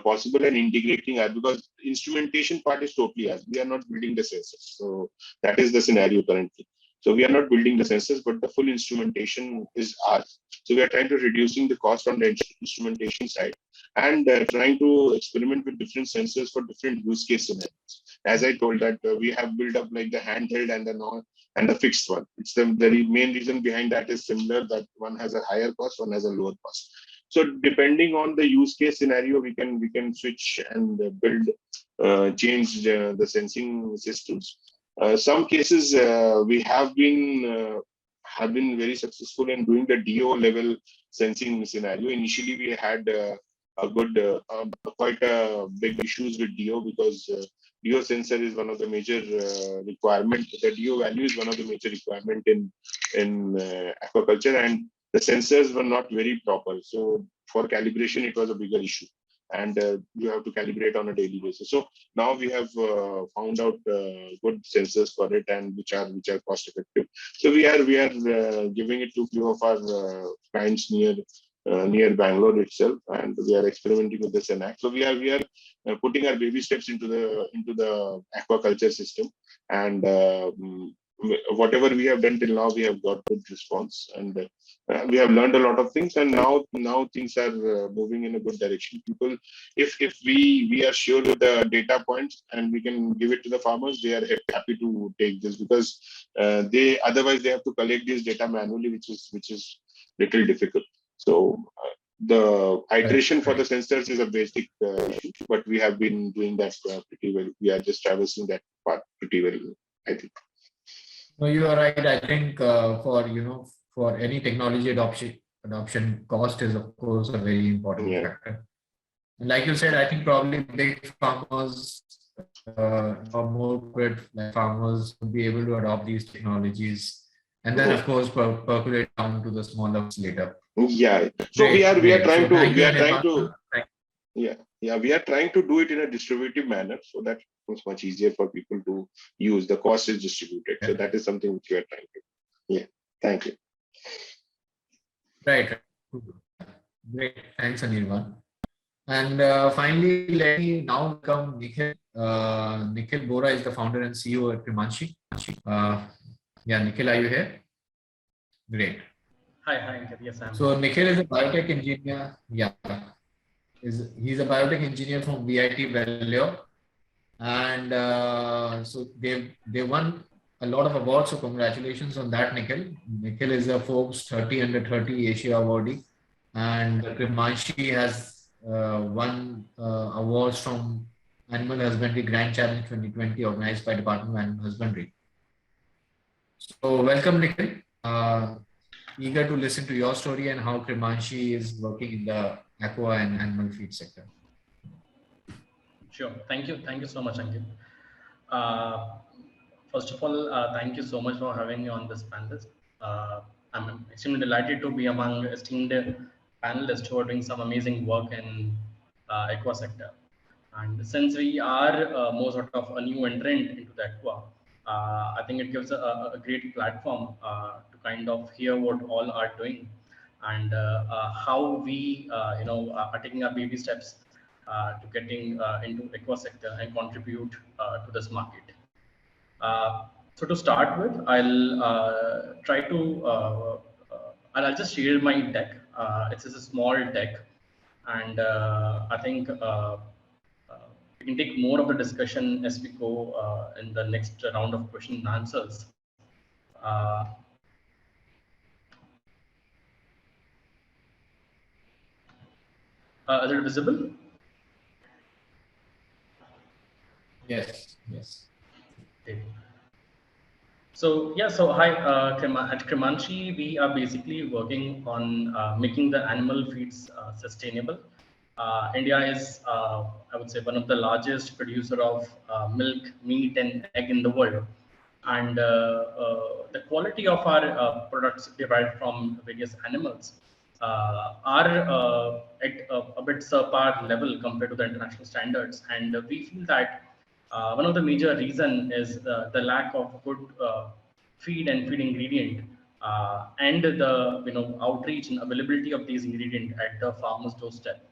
possible, and integrating us, because instrumentation part is totally us. We are not building the sensors. So that is the scenario currently. So we are not building the sensors, but the full instrumentation is ours. So we are trying to reducing the cost on the instrumentation side, and trying to experiment with different sensors for different use case scenarios. As I told that we have built up like the handheld and the non and the fixed one. It's the very main reason behind that is similar, that one has a higher cost, one has a lower cost. So depending on the use case scenario, we can switch and build, change the sensing systems. Some cases we have been very successful in doing the DO level sensing scenario. Initially, we had a good, quite a big issues with DO, because DO sensor is one of the major requirement. The DO value is one of the major requirement in aquaculture, and the sensors were not very proper. So for calibration, it was a bigger issue, and you have to calibrate on a daily basis. So now we have found out good sensors for it, and which are cost effective. So we are giving it to few of our clients near Bangalore itself, and we are experimenting with the Senac. So we are putting our baby steps into the aquaculture system, and whatever we have done till now, we have got good response, and we have learned a lot of things, and now things are moving in a good direction. People, if we are sure with the data points and we can give it to the farmers, they are happy to take this, because they otherwise they have to collect this data manually, which is little difficult. So the iteration for the sensors is a basic issue, but we have been doing that pretty well. We are just traversing that part pretty well, I think. No, you are right. I think for any technology adoption, cost is of course a very important factor. And like you said, I think probably big farmers or more corporate farmers will be able to adopt these technologies, and then of course percolate down to the smaller later. Yeah. So we are trying to do it in a distributive manner, so that it's much easier for people to use. The cost is distributed. So that is something which we are trying to do. Yeah. Thank you. Right. Great. Thanks, Anirban. And finally, let me now welcome Nikhil. Nikhil Bora is the founder and CEO at Krimanshi. Yeah, Nikhil, are you here? Great. Hi, yes, I'm. So Nikhil is a biotech engineer. Yeah, he's a biotech engineer from VIT Vellore, and so they won a lot of awards. So congratulations on that, Nikhil. Nikhil is a Forbes 30 under 30 Asia awardee, and Krimanshi has won awards from Animal Husbandry Grand Challenge 2020 organized by Department of Animal Husbandry. So welcome, Nikhil. Eager to listen to your story and how Krimanshi is working in the aqua and animal feed sector. Sure. Thank you so much, Ankit. First of all, thank you so much for having me on this panel. I'm extremely delighted to be among esteemed panelists who are doing some amazing work in aqua sector. And since we are more sort of a new entrant into the aqua, I think it gives a great platform to kind of hear what all are doing, and how we are taking our baby steps to getting into aqua sector and contribute to this market. So to start with, I'll try to I'll just share my deck. It's just a small deck, and I think we can take more of the discussion as we go in the next round of question and answers. Is it visible? Yes. Okay. So yeah, so hi, at Krimanshi, we are basically working on making the animal feeds sustainable. India is, I would say, one of the largest producer of milk, meat, and egg in the world. and the quality of our products derived from various animals are at a bit subpar level compared to the international standards, and we feel that one of the major reason is the lack of good feed and feed ingredient and the outreach and availability of these ingredient at the farmer's doorstep,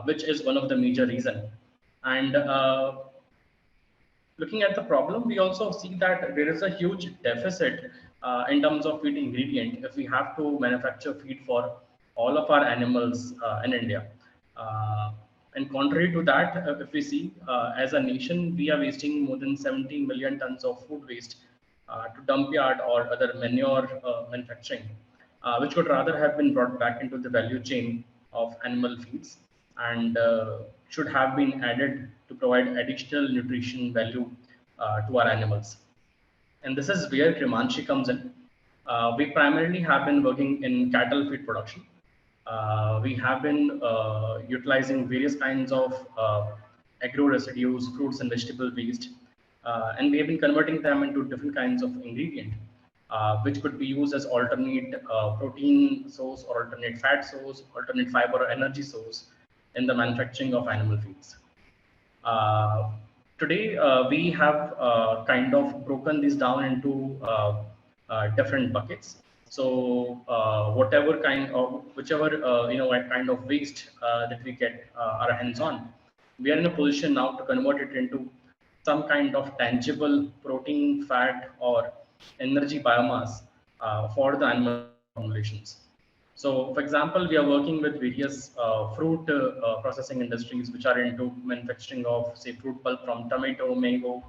which is one of the major reason. And looking at the problem, we also see that there is a huge deficit in terms of feed ingredient if we have to manufacture feed for all of our animals in India. And contrary to that, if we see as a nation, we are wasting more than 70 million tons of food waste to dump yard or other manure manufacturing, which would rather have been brought back into the value chain of animal feeds and should have been added to provide additional nutrition value to our animals. And this is where Krimanshi comes in. We primarily have been working in cattle feed production. We have been utilizing various kinds of agro residues, fruits and vegetable waste, and we have been converting them into different kinds of ingredient, which could be used as alternate protein source or alternate fat source, alternate fiber or energy source in the manufacturing of animal feeds. Today, we have kind of broken this down into different buckets. So whatever kind of, whichever kind of waste that we get our hands on, we are in a position now to convert it into some kind of tangible protein, fat, or energy biomass for the animal formulations. So, for example, we are working with various fruit processing industries which are into manufacturing of, say, fruit pulp from tomato, mango,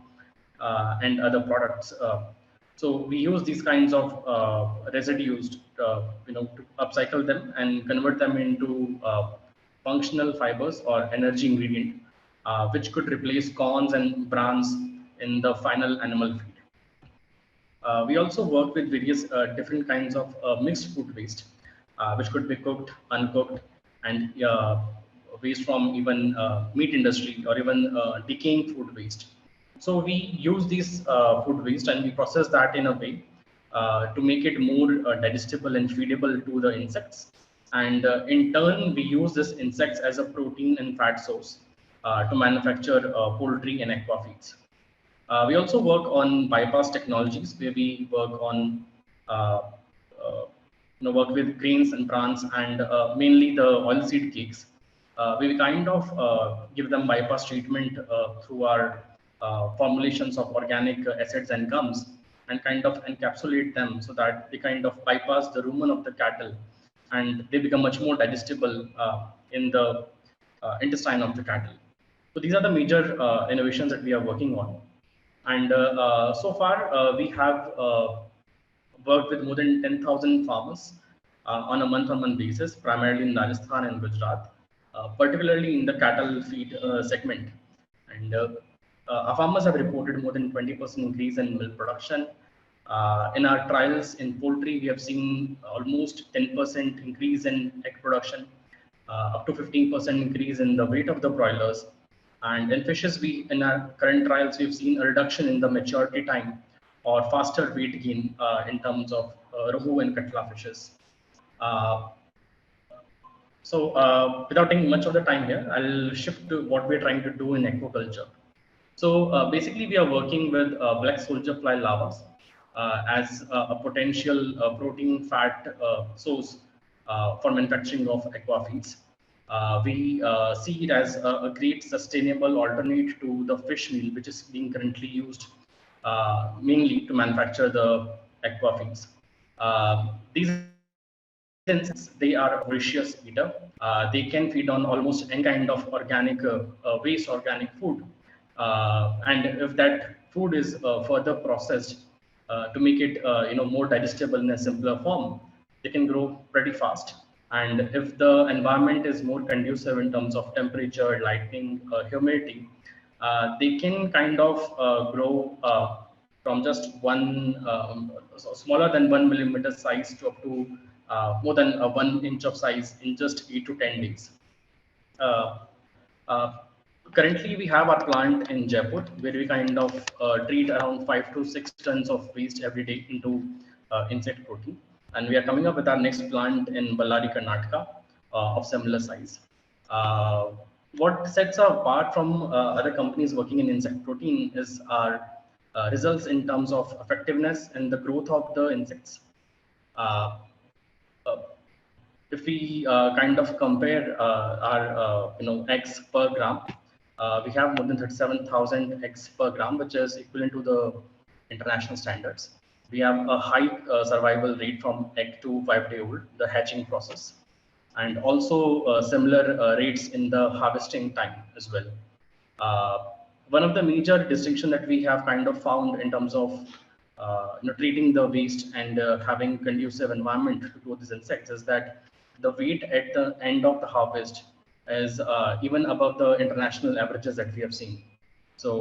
and other products. So we use these kinds of residues, to upcycle them and convert them into functional fibers or energy ingredient, which could replace corns and brans in the final animal feed. We also work with various different kinds of mixed food waste, which could be cooked, uncooked, and waste from even meat industry or even decaying food waste. So we use these food waste and we process that in a way to make it more digestible and feedable to the insects. And in turn, we use this insects as a protein and fat source to manufacture poultry and aqua feeds. We also work on bypass technologies where we work on work with grains and bran and mainly the oilseed cakes. We kind of give them bypass treatment through our formulations of organic acids and gums and kind of encapsulate them so that they kind of bypass the rumen of the cattle and they become much more digestible in the intestine of the cattle. So these are the major innovations that we are working on. And so far, we have worked with more than 10,000 farmers on a month-on-month basis, primarily in Rajasthan and Gujarat, particularly in the cattle feed segment. And our farmers have reported more than 20% increase in milk production. In our trials in poultry, we have seen almost 10% increase in egg production, up to 15% increase in the weight of the broilers. And in fishes, in our current trials, we've seen a reduction in the maturity time or faster weight gain in terms of rohu and katla fishes. Without taking much of the time here, I'll shift to what we're trying to do in aquaculture. So basically, we are working with black soldier fly larvas as a potential protein fat source for manufacturing of aqua feeds. We see it as a great sustainable alternate to the fish meal, which is being currently used mainly to manufacture the aqua feeds. These insects, they are a voracious eater. They can feed on almost any kind of organic waste, organic food. And if that food is further processed to make it more digestible in a simpler form, they can grow pretty fast. And if the environment is more conducive in terms of temperature, lighting, humidity, they can kind of grow from just smaller than 1 millimeter size to up to more than 1 inch of size in just 8 to 10 days. Currently, we have our plant in Jaipur where we kind of treat around 5 to 6 tons of waste every day into insect protein. And we are coming up with our next plant in Ballari, Karnataka of similar size. Uh, what sets us apart from other companies working in insect protein is our results in terms of effectiveness and the growth of the insects. Uh, uh, if we kind of compare our eggs per gram, we have more than 37,000 eggs per gram, which is equivalent to the international standards. We have a high survival rate from egg to 5 day old, the hatching process, and also similar rates in the harvesting time as well. Uh, One of the major distinction that we have kind of found in terms of treating the waste and having conducive environment to grow these insects is that the weight at the end of the harvest is even above the international averages that we have seen. So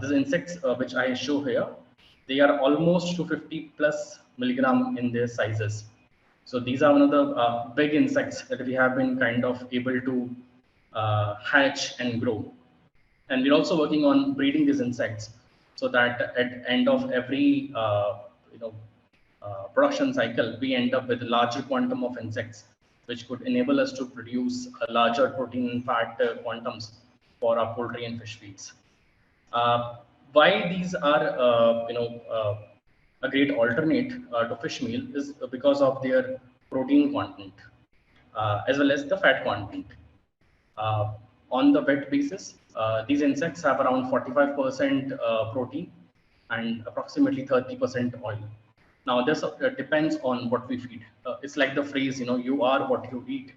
these insects which I show here, they are almost 250 plus milligram in their sizes. So these are one of the big insects that we have been kind of able to hatch and grow. And we're also working on breeding these insects so that at end of every production cycle, we end up with a larger quantum of insects, which could enable us to produce a larger protein and fat quantums for our poultry and fish feeds. Uh, why these are, a great alternate to fish meal is because of their protein content as well as the fat content. Uh, on the wet basis, these insects have around 45% protein and approximately 30% oil. Now, this depends on what we feed. It's like the phrase, you are what you eat.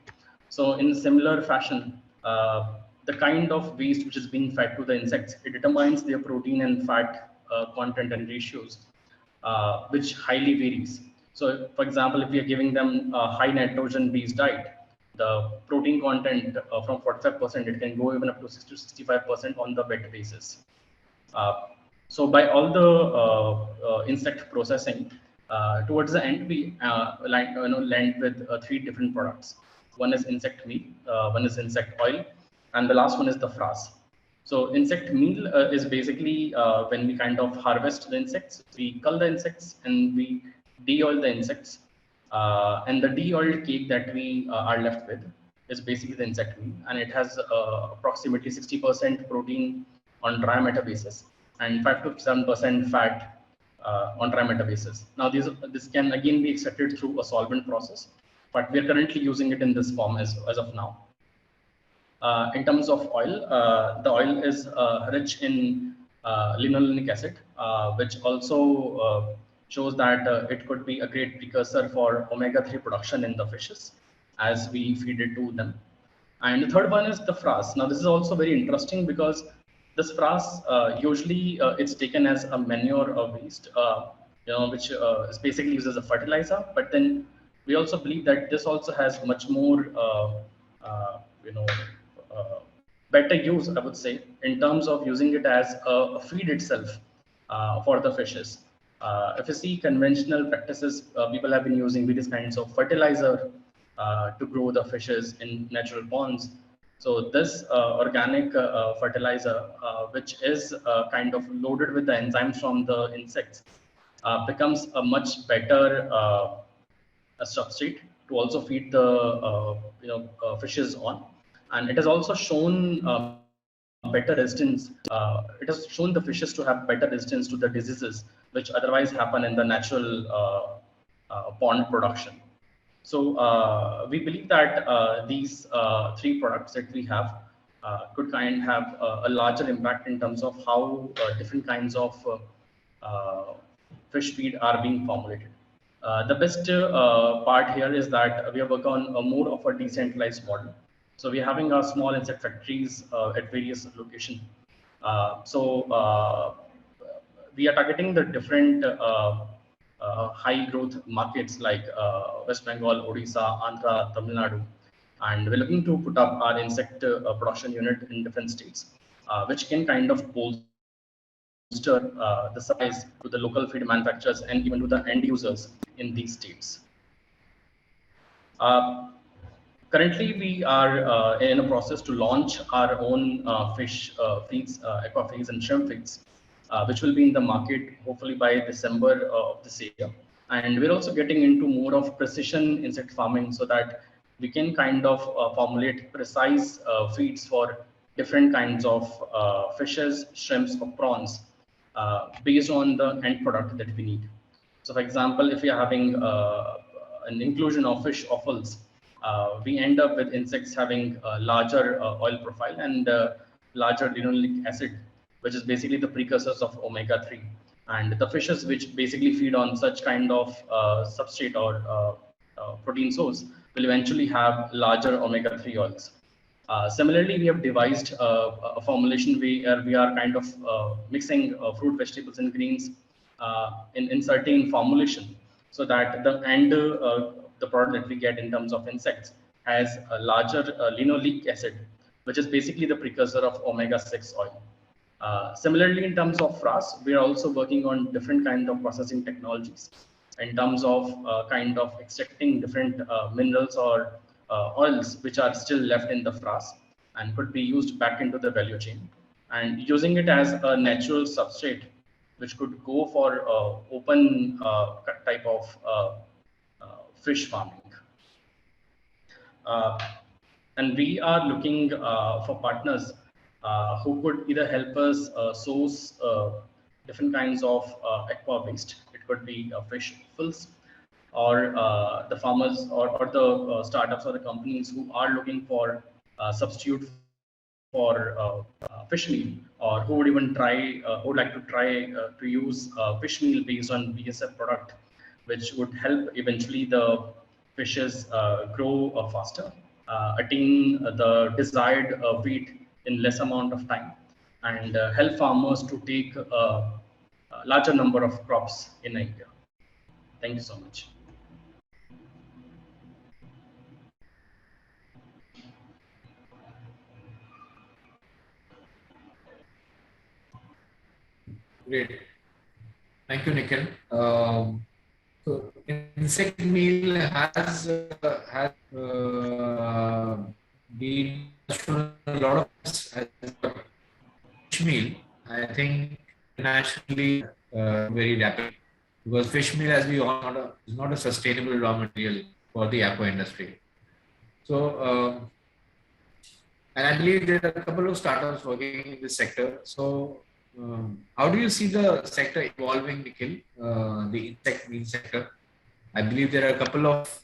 So, in similar fashion, the kind of waste which is being fed to the insects, it determines their protein and fat content and ratios, which highly varies. So, for example, if we are giving them a high nitrogen-based diet, the protein content from 45%, it can go even up to 60 to 65% on the wet basis. So by all the insect processing, towards the end, we land with three different products. One is insect meal, one is insect oil, and the last one is the frass. So insect meal is basically when we kind of harvest the insects, we cull the insects and we de-oil the insects. And the de-oiled cake that we are left with is basically the insect meal, and it has approximately 60% protein on dry matter basis and 5 to 7% fat on dry matter basis. Now, this can again be extracted through a solvent process, but we are currently using it in this form as of now. In terms of oil, the oil is rich in linolenic acid, which also shows that it could be a great precursor for omega-3 production in the fishes as we feed it to them. And the third one is the frass. Now, this is also very interesting because this frass usually it's taken as a manure or waste, which is basically used as a fertilizer. But then we also believe that this also has much more, you know, better use, I would say, in terms of using it as a feed itself for the fishes. If you see conventional practices, people have been using various kinds of fertilizer to grow the fishes in natural ponds. So this organic fertilizer, which is kind of loaded with the enzymes from the insects, becomes a much better a substrate to also feed the fishes on, and it has also shown better resistance. It has shown the fishes to have better resistance to the diseases which otherwise happen in the natural pond production. So we believe that these three products that we have could kind of have a larger impact in terms of how different kinds of fish feed are being formulated. The best part here is that we are working on a more of a decentralized model. So we are having our small insect factories at various locations. We are targeting the different high growth markets like West Bengal, Odisha, Andhra, Tamil Nadu. And we're looking to put up our insect production unit in different states, which can kind of bolster the supplies to the local feed manufacturers and even to the end users in these states. Currently, we are in a process to launch our own fish feeds, aqua feeds and shrimp feeds, which will be in the market hopefully by December of this year. And we're also getting into more of precision insect farming so that we can kind of formulate precise feeds for different kinds of fishes, shrimps, or prawns based on the end product that we need. So, for example, if we are having an inclusion of fish offals, we end up with insects having a larger oil profile and larger linoleic acid, which is basically the precursors of omega-3. And the fishes which basically feed on such kind of substrate or protein source will eventually have larger omega-3 oils. Similarly, we have devised a formulation where we are kind of mixing fruit, vegetables, and greens in certain formulation so that the end the product that we get in terms of insects has a larger linoleic acid, which is basically the precursor of omega-6 oil. Similarly, in terms of frass, we are also working on different kind of processing technologies in terms of kind of extracting different minerals or oils which are still left in the frass and could be used back into the value chain, and using it as a natural substrate which could go for open type of fish farming. Uh, and we are looking for partners who could either help us source different kinds of aqua waste. It could be fish fulls, or the farmers or the startups or the companies who are looking for substitute for fish meal, or who would even try, who would like to try to use fish meal based on BSF product, which would help eventually the fishes grow faster, attain the desired weight in less amount of time, and help farmers to take a larger number of crops in a year. Thank you so much. Great. Thank you, Nikhil. So insect meal has been shown a lot of as fish meal. I think internationally very rapid, because fish meal, as we all know, is not a sustainable raw material for the aqua industry. So, and I believe there are a couple of startups working in this sector. So, how do you see the sector evolving, Nikhil? The insect meal sector. I believe there are a couple of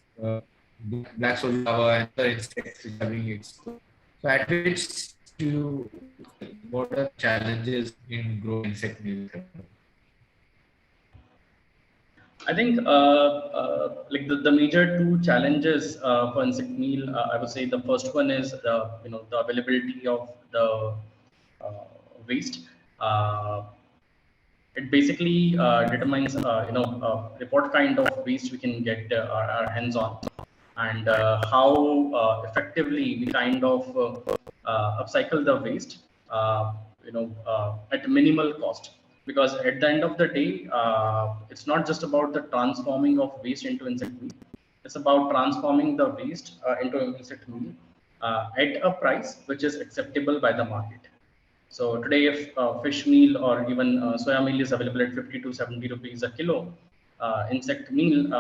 black soldier larvae and other insects which are being exposed. So, at which do you, what are the challenges in growing insect meal sector? I think like the major two challenges for insect meal, I would say the first one is the availability of the waste. It basically determines what kind of waste we can get our hands on, and how effectively we kind of upcycle the waste at minimal cost. Because at the end of the day, it's not just about the transforming of waste into insect meal. It's about transforming the waste into insect meal at a price which is acceptable by the market. So today, if fish meal or even soya meal is available at 50 to 70 rupees a kilo, insect meal,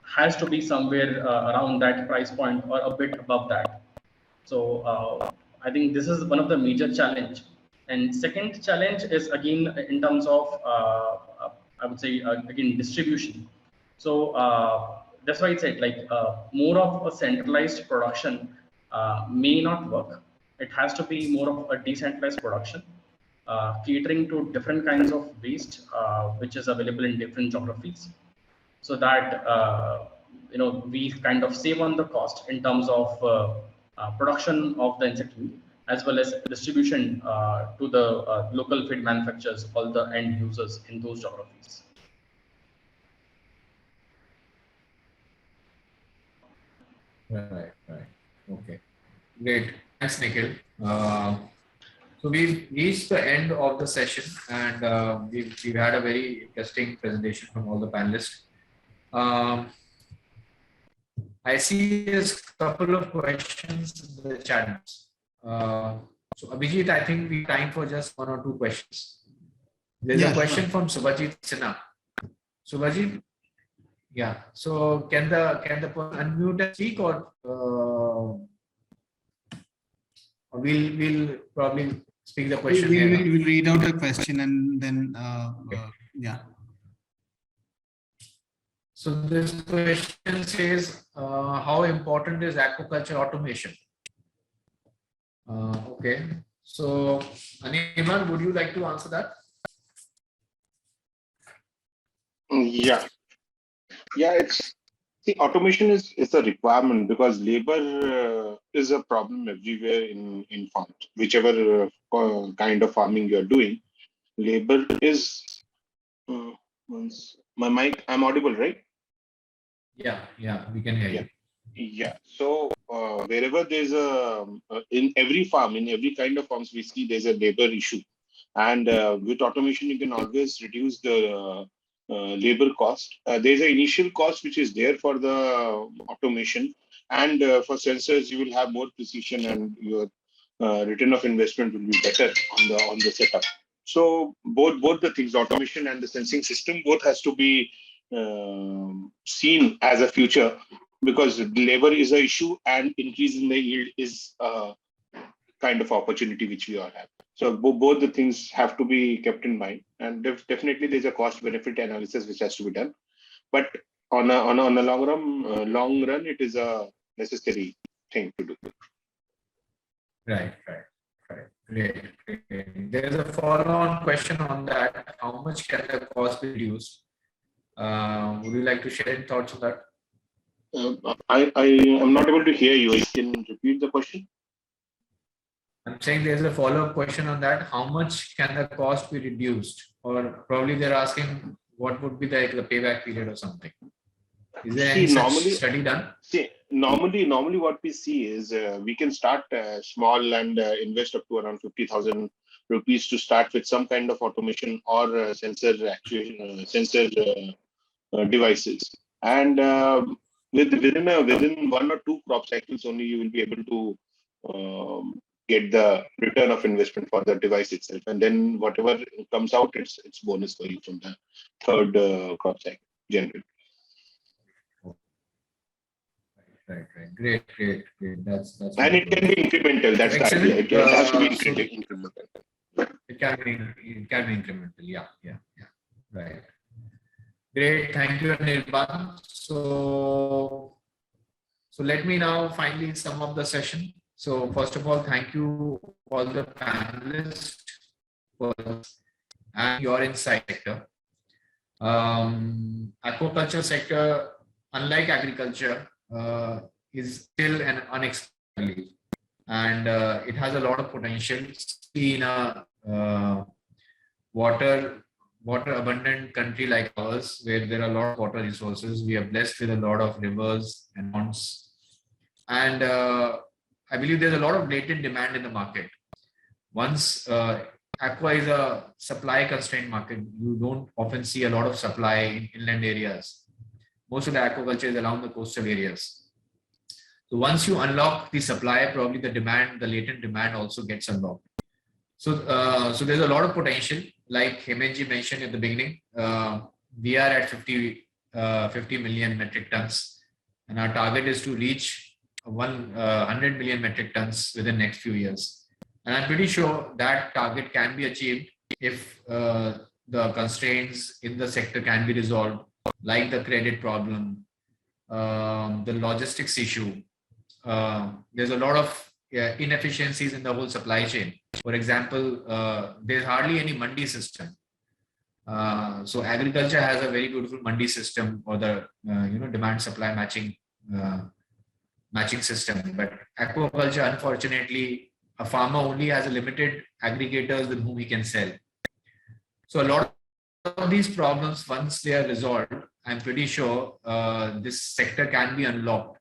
has to be somewhere around that price point or a bit above that. So I think this is one of the major challenge. And second challenge is again in terms of I would say again distribution. So that's why I said like more of a centralized production may not work. It has to be more of a decentralized production, catering to different kinds of waste which is available in different geographies, so that we kind of save on the cost in terms of production of the insect meal, as well as distribution to the local feed manufacturers, all the end users in those geographies. Right. Okay. Great. Thanks, Nikhil. So we've reached the end of the session, and we've had a very interesting presentation from all the panelists. I see a couple of questions in the chat. So Abhijit, I think we have time for just one or two questions. There's Yeah, a question sure. from Subhajit Sinha. Subhajit, yeah. So can the person unmute and speak, or we'll probably speak the question here. We'll read out the question and then yeah. So this question says, how important is aquaculture automation? Okay. So Animan, would you like to answer that? Yeah, it's see, automation is a requirement because labor is a problem everywhere in farms. Whichever kind of farming you are doing, labor is. Once my mic, I'm audible, right? Yeah, we can hear you. Yeah. So wherever there's in every farm, in every kind of farms, we see there's a labor issue, and with automation, you can always reduce the labor cost. There's an initial cost which is there for the automation, and for sensors, you will have more precision, and your return of investment will be better on the setup. So both the things, automation and the sensing system, both has to be seen as a future, because labor is an issue and increase in the yield is a kind of opportunity which we all have. So both the things have to be kept in mind, and definitely there's a cost benefit analysis which has to be done. But on a long run, it is a necessary thing to do. Right. Great. There's a follow-on question on that. How much can the cost be reduced? Would you like to share any thoughts on that? I am not able to hear you. Can you repeat the question? I'm saying there's a follow-up question on that. How much can the cost be reduced? Or probably they're asking what would be the payback period or something. Is there any such study done? Normally what we see is we can start small and invest up to around 50,000 rupees to start with some kind of automation or sensor actuation, sensor devices. And within one or two crop cycles only, you will be able to get the return of investment for the device itself. And then whatever comes out, it's bonus for you from the third crop cycle generally. Right. Great. That's and it can be incremental. That's the idea. It has to be incremental. It can be incremental. Yeah. Right. Great. Thank you, Anirban. So let me now finally sum up the session. So first of all, thank you all the panelists and your insight sector. Aquaculture sector, unlike agriculture, is still an unexplored, and it has a lot of potential. In a water abundant country like ours, where there are a lot of water resources, we are blessed with a lot of rivers and ponds, and I believe there's a lot of latent demand in the market. Once aqua is a supply constrained market, you don't often see a lot of supply in inland areas. Most of the aquaculture is along the coastal areas. So once you unlock the supply, probably the latent demand also gets unlocked. So there's a lot of potential. Like Hemenji mentioned at the beginning, we are at 50 million metric tons, and our target is to reach 100 million metric tons within the next few years. And I'm pretty sure that target can be achieved if the constraints in the sector can be resolved, like the credit problem, the logistics issue. There's a lot of inefficiencies in the whole supply chain. For example, there's hardly any mandi system. So agriculture has a very beautiful mandi system, or the demand supply matching system. But aquaculture, unfortunately, a farmer only has a limited aggregators with whom he can sell. So a lot of these problems, once they are resolved, I'm pretty sure this sector can be unlocked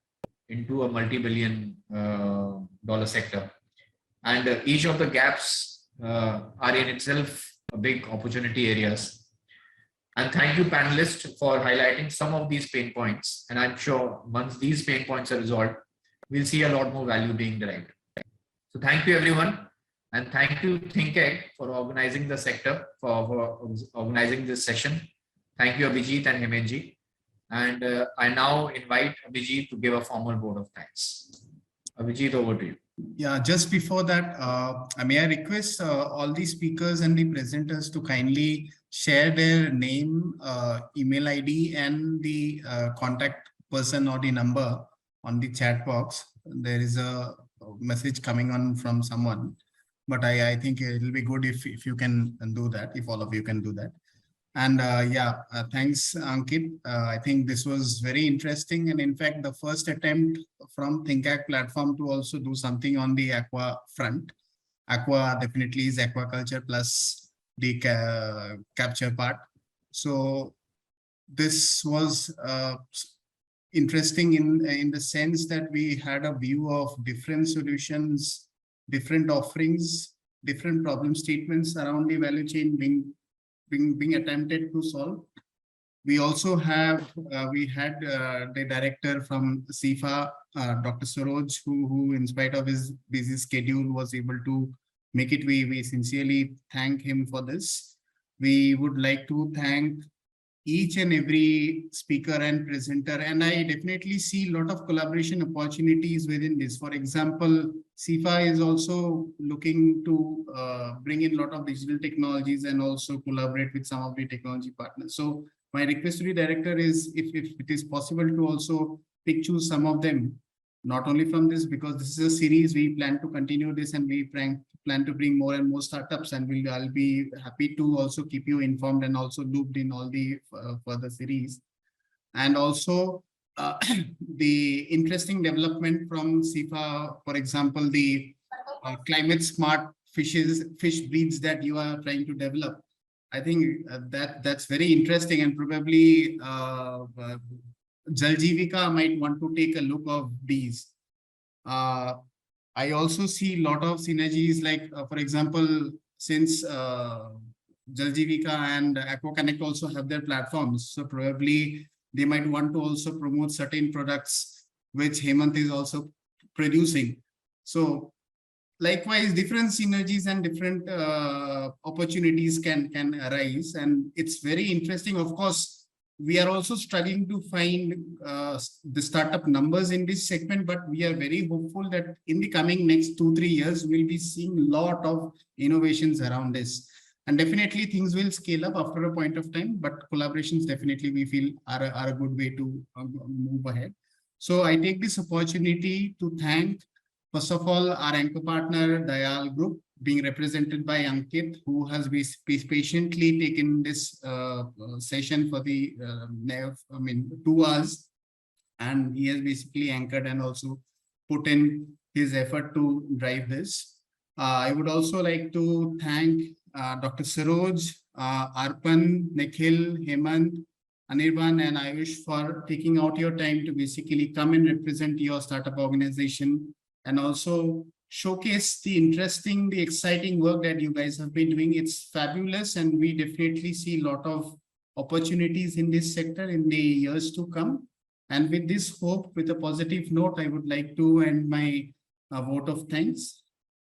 into a multi-billion dollar sector. And each of the gaps are in itself a big opportunity areas. And thank you, panelists, for highlighting some of these pain points. And I'm sure once these pain points are resolved, we'll see a lot more value being derived. So thank you, everyone. And thank you, ThinkEgg, for organizing the sector, for organizing this session. Thank you, Abhijit and Hemenji. And I now invite Abhijit to give a formal vote of thanks. Abhijit, over to you. Yeah, just before that, may I request all the speakers and the presenters to kindly share their name, email ID, and the contact person or the number on the chat box. There is a message coming on from someone, but I think it will be good if you can do that, if all of you can do that. And thanks, Ankit. I think this was very interesting. And in fact, the first attempt from ThinkAg platform to also do something on the aqua front. Aqua definitely is aquaculture plus the capture part. So this was interesting in the sense that we had a view of different solutions, different offerings, different problem statements around the value chain being attempted to solve. We also have, we had the director from CIFA, Dr. Saroj, who in spite of his busy schedule was able to make it. We sincerely thank him for this. We would like to thank each and every speaker and presenter, and I definitely see a lot of collaboration opportunities within this. For example, CIFA is also looking to bring in a lot of digital technologies and also collaborate with some of the technology partners. So my request to the director is if it is possible to also choose some of them, not only from this, because this is a series, we plan to continue this and we plan to bring more and more startups, and I'll be happy to also keep you informed and also looped in all the further series. And also the interesting development from CIFA, for example, the climate smart fish breeds that you are trying to develop. I think that's very interesting, and probably Jaljivika might want to take a look of these. I also see a lot of synergies, like for example, since Jaljivika and AquaConnect also have their platforms, so probably they might want to also promote certain products which Hemant is also producing. So likewise, different synergies and different opportunities can arise, and it's very interesting. Of course, we are also struggling to find the startup numbers in this segment, but we are very hopeful that in the coming next 2-3 years, we'll be seeing a lot of innovations around this. And definitely things will scale up after a point of time, but collaborations definitely we feel are a good way to move ahead. So I take this opportunity to thank, first of all, our anchor partner, Dayal Group, being represented by Ankit, who has been patiently taken this session for the 2 hours, and he has basically anchored and also put in his effort to drive this. I would also like to thank Dr. Saroj, Arpan, Nikhil, Hemant, Anirban, and Ayush for taking out your time to basically come and represent your startup organization and also showcase the interesting, the exciting work that you guys have been doing. It's fabulous, and we definitely see a lot of opportunities in this sector in the years to come. And with this hope, with a positive note, I would like to end my vote of thanks.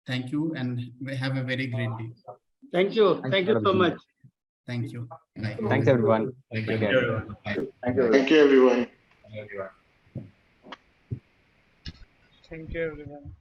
Thank you, and have a very great day. Thank you. Thank you so much. Thank you. Bye. Thanks, everyone. Thank Take you. care. Thank you, everyone. Thank you, everyone.